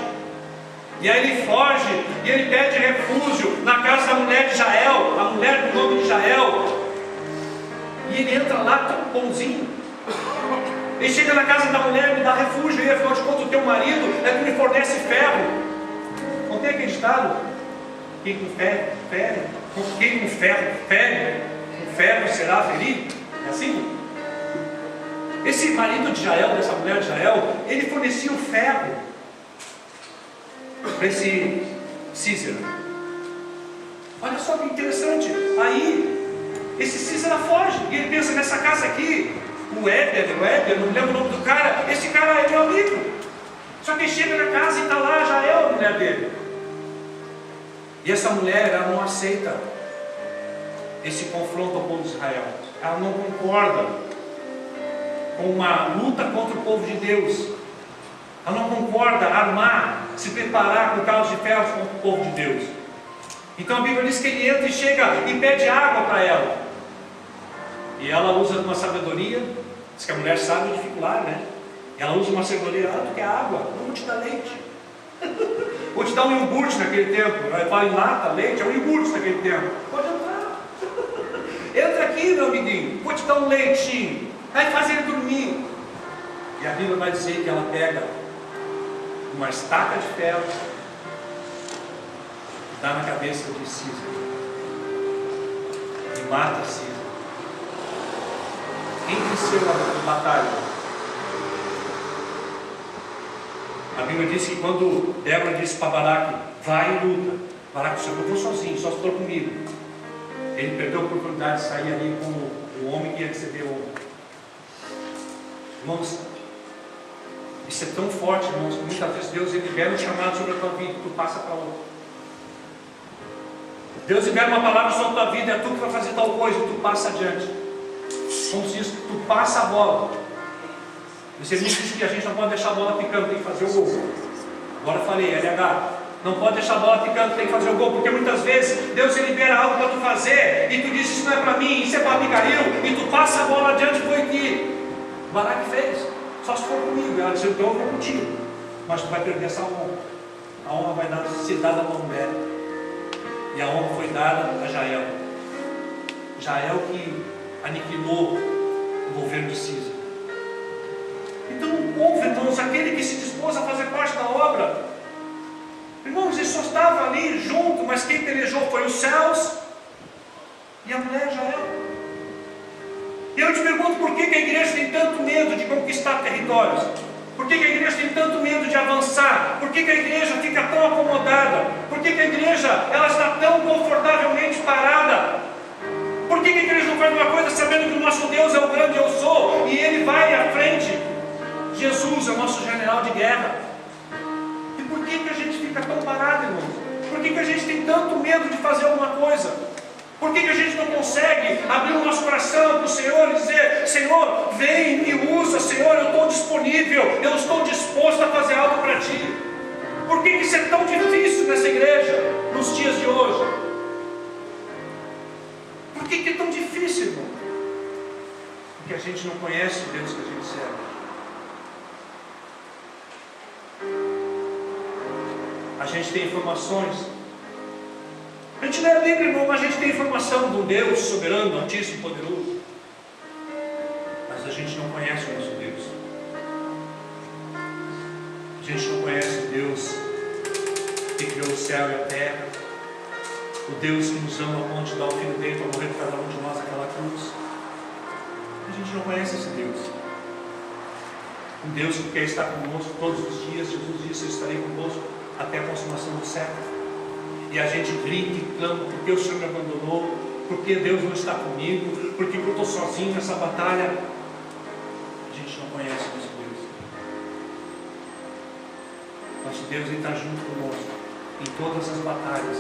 E aí ele foge e ele pede refúgio na casa da mulher de Jael, a mulher do nome de Jael. E ele entra lá tão bonzinho. Ele chega na casa da mulher, me dá refúgio, e afinal de contas o teu marido é que me fornece ferro. Não tem aquele ditado? Quem com ferro, fere. Quem com ferro, fere. Com ferro será ferido. É assim? Esse marido de Jael, dessa mulher de Jael, ele fornecia o ferro para esse Císara. Olha só que interessante. Aí, esse Císara foge. E ele pensa, nessa casa aqui, o Éder, não me lembro o nome do cara. Esse cara é meu amigo. Só que ele chega na casa e está lá Jael, a mulher dele. E essa mulher, ela não aceita esse confronto ao povo de Israel. Ela não concorda com uma luta contra o povo de Deus. Ela não concorda armar, se preparar com carros de ferro contra o povo de Deus. Então a Bíblia diz que ele entra e chega e pede água para ela. E ela usa uma sabedoria, diz que a mulher sabe dificuldade, né? Ela usa uma sabedoria, tu quer água? Eu vou te dar leite. Vou te dar um iogurte naquele tempo. Vai falar em lata, leite, é um iogurte naquele tempo. Pode entrar. Entra aqui, meu amiguinho. Vou te dar um leitinho. Vai fazer ele dormir. E a Bíblia vai dizer que ela pega uma estaca de ferro, dá na cabeça de Císara e mata Císara. Quem venceu a batalha? A Bíblia diz que quando Débora disse para Baraque, vai e luta, Baraque disse, eu não vou sozinho, só se for comigo. Ele perdeu a oportunidade de sair ali como o homem que ia receber o homem. Irmãos, isso é tão forte, irmãos, que muitas vezes Deus libera um chamado sobre a tua vida e tu passa para outro. Deus libera uma palavra sobre a tua vida, é tu que vai fazer tal coisa e tu passa adiante. Como se diz, tu passa a bola. Você me diz que a gente não pode deixar a bola picando, tem que fazer o gol. Agora eu falei, LH, não pode deixar a bola picando, tem que fazer o gol, porque muitas vezes Deus libera algo para tu fazer e tu diz, isso não é para mim, isso é para Abigail, e tu passa a bola adiante, foi que Baraque fez. Só se for comigo. Ela disse, então eu vou contigo, mas tu vai perder essa honra. A honra vai ser dada a uma mulher, e a honra foi dada a Jael. Jael que aniquilou o governo de Císara. Então houve, irmãos, aquele que se dispôs a fazer parte da obra. Irmãos, ele só estava ali junto, mas quem pelejou foi os céus e a mulher Jael. E eu te pergunto, por que a igreja tem tanto medo de conquistar territórios? Por que a igreja tem tanto medo de avançar? Por que a igreja fica tão acomodada? Por que a igreja ela está tão confortavelmente parada? Por que a igreja não faz uma coisa sabendo que o nosso Deus é o grande eu sou e Ele vai à frente? Jesus é o nosso general de guerra. E por que a gente fica tão parado, irmãos? Por que a gente tem tanto medo de fazer alguma coisa? Por que a gente não consegue abrir o nosso coração para o Senhor e dizer, Senhor, vem e me usa, Senhor, eu estou disponível, eu estou disposto a fazer algo para Ti? Por que isso é tão difícil nessa igreja, nos dias de hoje? Por que é tão difícil, irmão? Porque a gente não conhece o Deus que a gente serve. A gente tem informações. A gente não é livre, irmão, mas a gente tem informação de um Deus soberano, altíssimo e poderoso. Mas a gente não conhece o nosso Deus. A gente não conhece o Deus que criou o céu e a terra. O Deus que nos ama a ponto de dar o filho dele para morrer por cada um de nós naquela cruz. A gente não conhece esse Deus. Um Deus que quer estar conosco todos os dias. Jesus disse, eu estarei convosco até a consumação do século. E a gente grita e clama, porque o Senhor me abandonou, porque Deus não está comigo, porque eu estou sozinho nessa batalha. A gente não conhece o nosso Deus. Nosso Deus está junto conosco em todas as batalhas.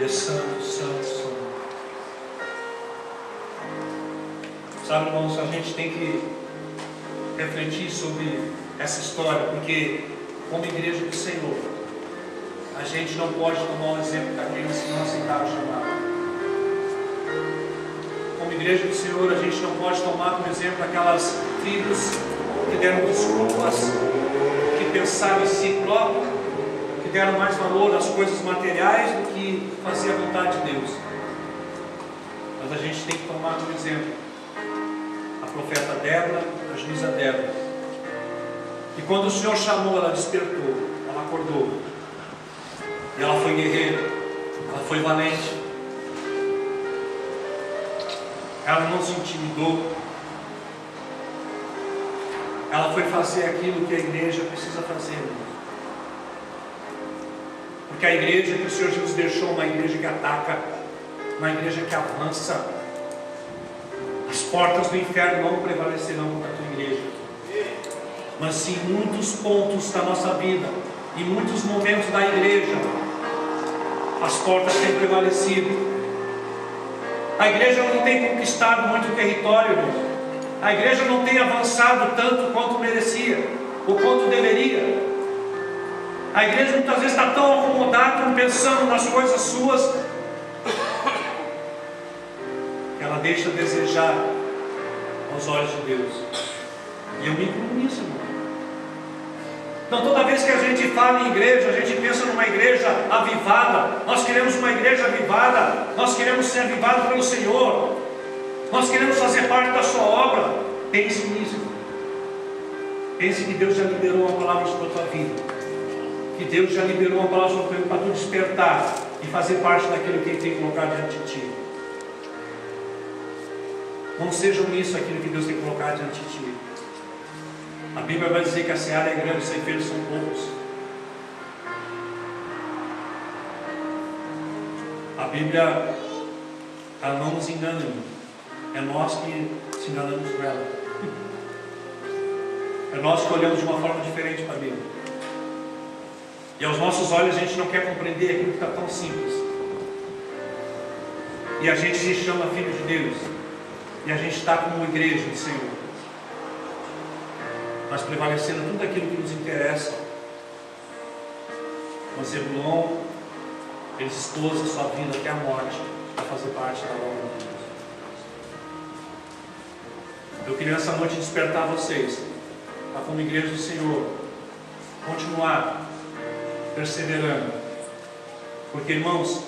é santo, santo, santo. Sabe, irmãos, a gente tem que refletir sobre essa história, porque como igreja do Senhor, a gente não pode tomar o exemplo daqueles que não aceitaram o chamado. Como igreja do Senhor, a gente não pode tomar como exemplo aquelas tribos que deram desculpas, que pensaram em si próprio, que deram mais valor às coisas materiais do que fazer a vontade de Deus. Mas a gente tem que tomar como exemplo a profeta Débora, a juíza Débora. E quando o Senhor chamou, ela despertou, ela acordou. E ela foi guerreira, ela foi valente. Ela não se intimidou. Ela foi fazer aquilo que a igreja precisa fazer. Porque a igreja que o Senhor Jesus deixou, uma igreja que ataca, uma igreja que avança. As portas do inferno não prevalecerão contra a tua igreja. Mas sim, em muitos pontos da nossa vida, em muitos momentos da igreja, as portas têm prevalecido. A igreja não tem conquistado muito território, irmão. A igreja não tem avançado tanto quanto merecia, ou quanto deveria. A igreja muitas vezes está tão acomodada, pensando nas coisas suas, que ela deixa a desejar aos olhos de Deus. E eu me incluo nisso, irmão. Então toda vez que a gente fala em igreja, a gente pensa numa igreja avivada. Nós queremos uma igreja avivada. Nós queremos ser avivados pelo Senhor. Nós queremos fazer parte da sua obra. Pense nisso. Pense que Deus já liberou uma palavra sobre a tua vida. Que Deus já liberou uma palavra sobre a tua vida para tu despertar e fazer parte daquilo que Ele tem colocado diante de ti. Não sejam isso aquilo que Deus tem colocado diante de ti. A Bíblia vai dizer que a seara é grande, os ceifeiros são poucos. A Bíblia, ela não nos engana, é nós que se enganamos com ela. É nós que olhamos de uma forma diferente para a Bíblia. E aos nossos olhos a gente não quer compreender aquilo que está tão simples. E a gente se chama filho de Deus. E a gente está como igreja do Senhor. Mas prevalecendo tudo aquilo que nos interessa. O Zebulon, eles expôs a sua vida até a morte para fazer parte da obra de Deus. Eu queria nessa noite despertar vocês para, como igreja do Senhor, continuar perseverando. Porque, irmãos,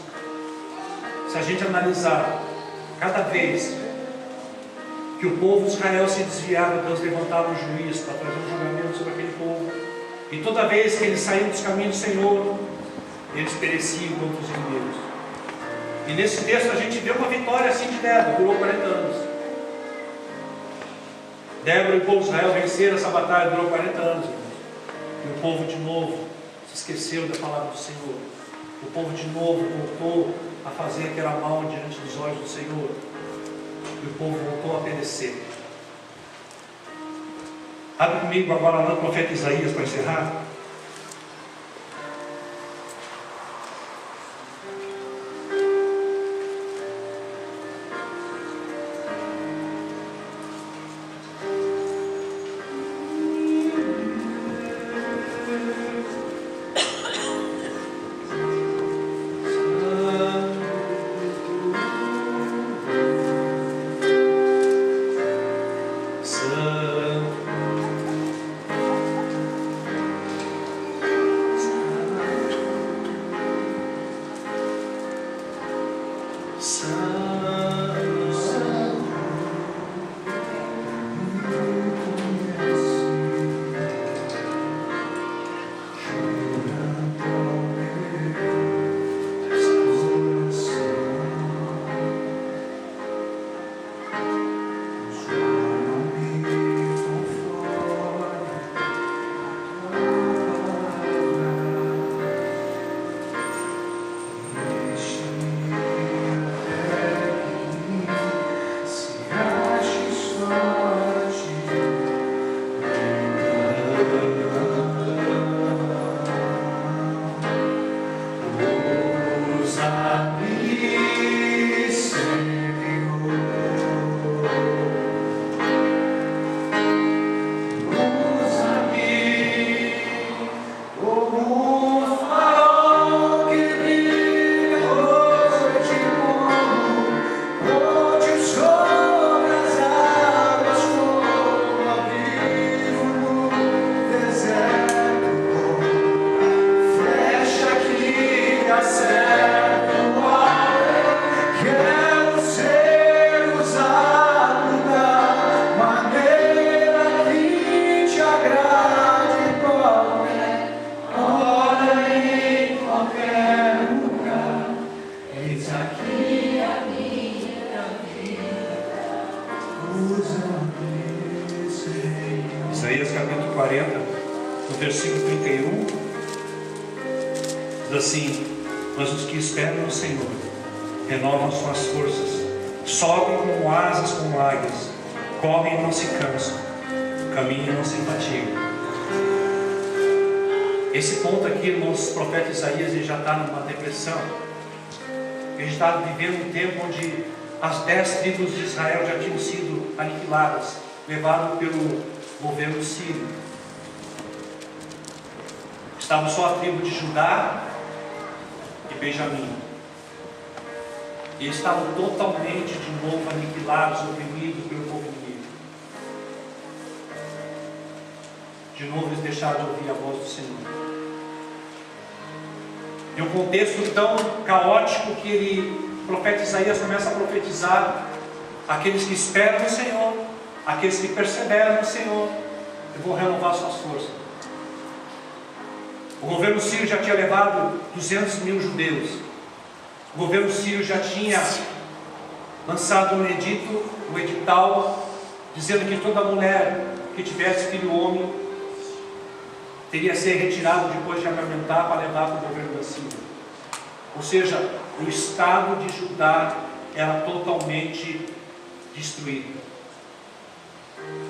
se a gente analisar cada vez que o povo de Israel se desviava, Deus levantava um juiz para trazer um julgamento sobre aquele povo. E toda vez que eles saíam dos caminhos do Senhor, eles pereciam contra os inimigos. E nesse texto a gente vê uma vitória assim de Débora, durou 40 anos. Débora e o povo de Israel venceram essa batalha, durou 40 anos. E o povo de novo se esqueceu da palavra do Senhor. O povo de novo voltou a fazer o que era mal diante dos olhos do Senhor. E o povo voltou a perecer. Abre comigo agora lá no profeta Isaías para encerrar. no versículo 31, diz assim: mas os que esperam no Senhor renovam suas forças, sobem como asas, como águias, correm e não se cansam, caminham e não se fatigam. Esse ponto aqui, irmãos, o profeta Isaías, ele já está numa depressão. Ele está vivendo um tempo onde as 10 tribos de Israel já tinham sido aniquiladas, levadas pelo governo sírio. Estava só a tribo de Judá e Benjamim. E eles estavam totalmente de novo aniquilados, oprimidos pelo povo inimigo. De novo eles deixaram de ouvir a voz do Senhor. E um contexto tão caótico que o profeta Isaías começa a profetizar: aqueles que esperam no Senhor, aqueles que perseveram no Senhor, eu vou renovar suas forças. O governo sírio já tinha levado 200 mil judeus. O governo sírio já tinha lançado um edito, um edital, dizendo que toda mulher que tivesse filho homem teria que ser retirado depois de amamentar para levar para o governo da Síria. Ou seja, o estado de Judá era totalmente destruído.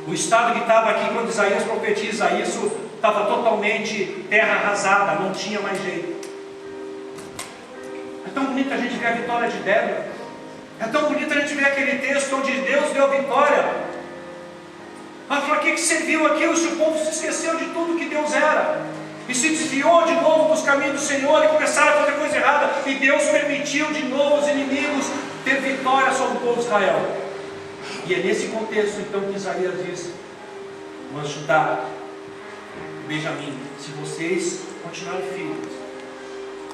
O estado que estava aqui quando Isaías profetiza isso estava totalmente terra arrasada, não tinha mais jeito. É tão bonito a gente ver a vitória de Débora. É tão bonito a gente ver aquele texto onde Deus deu vitória. Mas para que serviu aquilo se o povo se esqueceu de tudo que Deus era? E se desviou de novo dos caminhos do Senhor e começaram a fazer coisa errada. E Deus permitiu de novo os inimigos ter vitória sobre o povo de Israel. E é nesse contexto então que Isaías diz: mas Judá, Benjamim, se vocês continuarem firmes,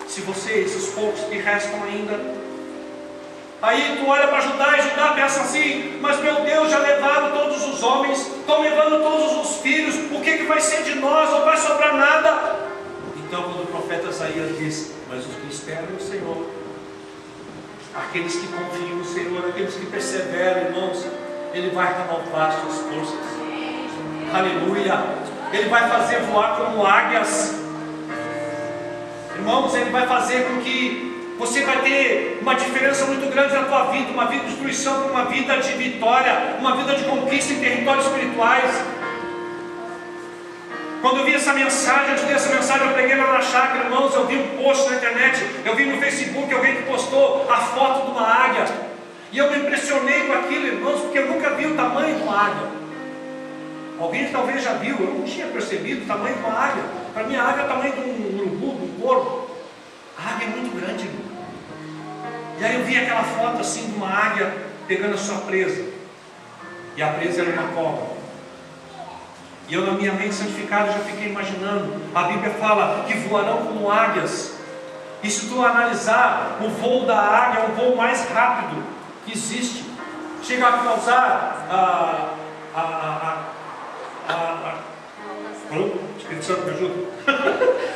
se vocês, os poucos que restam ainda. Aí tu olha para Judá e Judá pensa assim: mas meu Deus, já levaram todos os homens, estão levando todos os filhos, o que vai ser de nós? Não vai sobrar nada. Então quando o profeta Isaías diz: mas os que esperam no Senhor, aqueles que confiam no Senhor, aqueles que perseveram, irmãos, Ele vai renovar suas forças. Aleluia! Ele vai fazer voar como águias. Irmãos, Ele vai fazer com que você vai ter uma diferença muito grande na tua vida, uma vida de destruição para uma vida de vitória, uma vida de conquista em territórios espirituais. Quando eu vi essa mensagem, antes dessa mensagem eu preguei lá na chácara, irmãos, eu vi um post na internet, eu vi no Facebook alguém que postou a foto de uma águia, e eu me impressionei com aquilo, irmãos, porque eu nunca vi o tamanho de uma águia. Alguém talvez já viu, eu não tinha percebido o tamanho de uma águia. Para mim a águia é o tamanho de um urubu, de um corvo. A águia é muito grande, irmão. E aí eu vi aquela foto assim de uma águia pegando a sua presa. E a presa era uma cobra. E eu, na minha mente santificada, já fiquei imaginando. A Bíblia fala que voarão como águias. E se tu analisar, o voo da águia é o voo mais rápido que existe. Chega a causar o Espírito Santo me ajuda.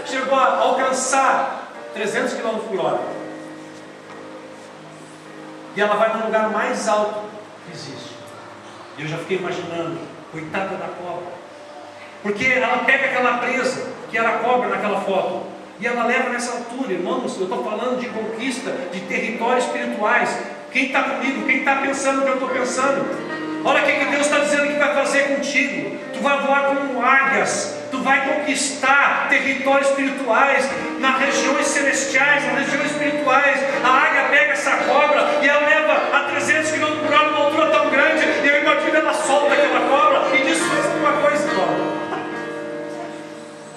Chegou a alcançar 300 km por hora. E ela vai no lugar mais alto que existe. E eu já fiquei imaginando, coitada da cobra. Porque ela pega aquela presa, que era a cobra naquela foto, e ela leva nessa altura, irmãos. Eu estou falando de conquista de territórios espirituais. Quem está comigo? Quem está pensando o que eu estou pensando? Olha o que Deus está dizendo que vai fazer contigo. Tu vai voar como águias. Tu vai conquistar territórios espirituais, nas regiões celestiais, nas regiões espirituais. A águia pega essa cobra e ela leva a 300 km por hora, numa altura tão grande. E eu imagino ela solta aquela cobra e diz: faz alguma coisa, cobra.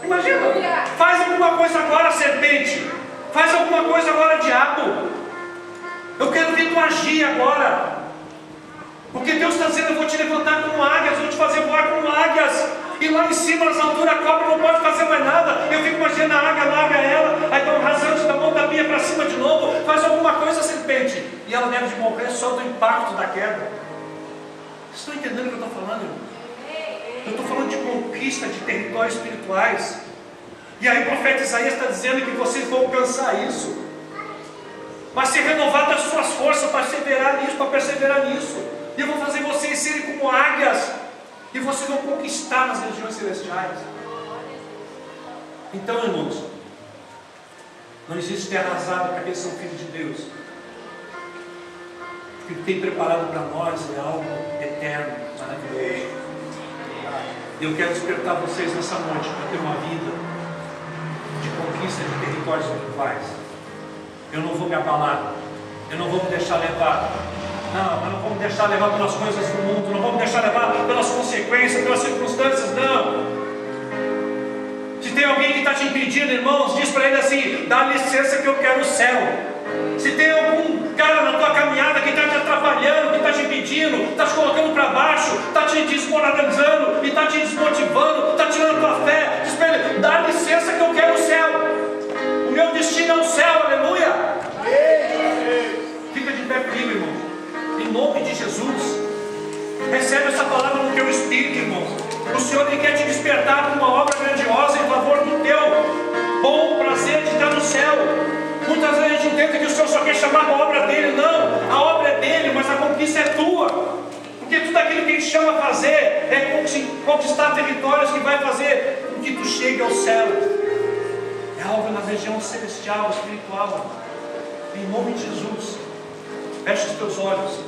Imagina, faz alguma coisa agora, serpente. Faz alguma coisa agora, diabo. Eu quero ver tu agir agora. Porque Deus está dizendo: eu vou te levantar como águias, vou te fazer voar como águias. E lá em cima, nas alturas, a cobra não pode fazer mais nada. Eu fico imaginando a águia, larga ela, aí dá um rasante da mão da minha para cima de novo. Faz alguma coisa, serpente. E ela deve de morrer só do impacto da queda. Vocês estão entendendo o que eu estou falando, irmão? Eu estou falando de conquista de territórios espirituais. E aí o profeta Isaías está dizendo que vocês vão alcançar isso. Mas ser renovado as suas forças para perseverar nisso. E eu vou fazer vocês serem como águias. E vocês vão conquistar nas regiões celestiais. Então, irmãos, não existe terra arrasada para aqueles que são filhos de Deus. O que tem preparado para nós é algo eterno, maravilhoso. E eu quero despertar vocês nessa noite para ter uma vida de conquista de territórios espirituais. Eu não vou me abalar, eu não vou me deixar levar. Não, eu não vou me deixar levar pelas coisas do mundo, não vou me deixar levar pelas consequências, pelas circunstâncias, não. Se tem alguém que está te impedindo, irmãos, diz para ele assim: dá licença que eu quero o céu. Se tem algum cara na tua caminhada que está te atrapalhando, que está te impedindo, está te colocando para baixo, está te desmoralizando, e está te desmotivando, está tirando a tua fé, diz para ele: dá licença que eu quero o céu. O meu destino é o céu, aleluia. Fica de pé comigo, irmão, em nome de Jesus. Recebe essa palavra no teu espírito, irmãos. O Senhor Ele quer te despertar para uma obra grandiosa em favor do teu bom prazer de estar no céu. Muitas vezes a gente entende que o Senhor só quer chamar a obra dele. Não, a obra é dele, mas a conquista é tua. Porque tudo aquilo que ele te chama a fazer é conquistar territórios que vai fazer com que tu chegue ao céu. É algo na região celestial, espiritual. Em nome de Jesus, fecha os teus olhos.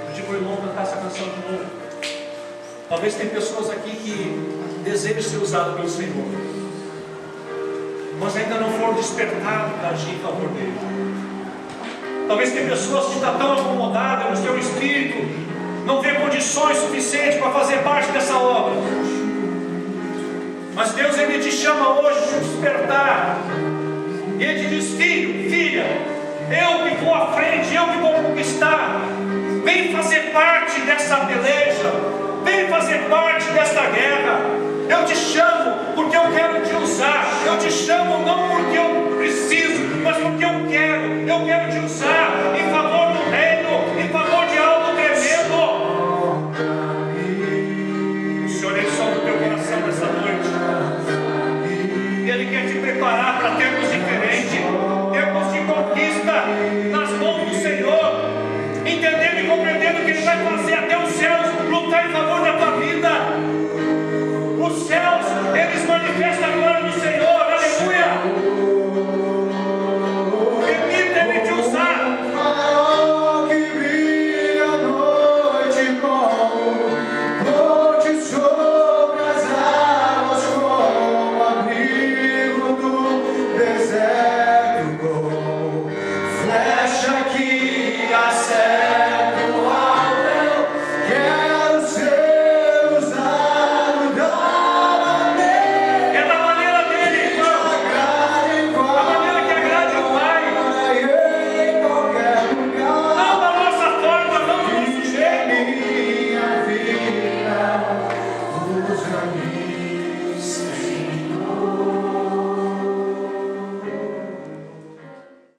Eu digo, irmão, cantar essa canção de novo. Talvez tem pessoas aqui que desejam ser usadas pelo Senhor, mas ainda não foram despertados para agir em favor dele. Talvez tem pessoas que estão tão acomodadas no seu espírito, não vê condições suficientes para fazer parte dessa obra. Mas Deus Ele te chama hoje para despertar. E Ele te diz: filho, filha, eu que vou à frente, eu que vou conquistar. Vem fazer parte dessa peleja, vem fazer parte desta guerra. Eu te chamo porque eu quero te usar. Eu te chamo não porque eu preciso, mas porque eu quero te usar em favor do reino, em favor de algo tremendo. O Senhor Ele sonda o teu coração nessa noite. Ele quer te preparar para termos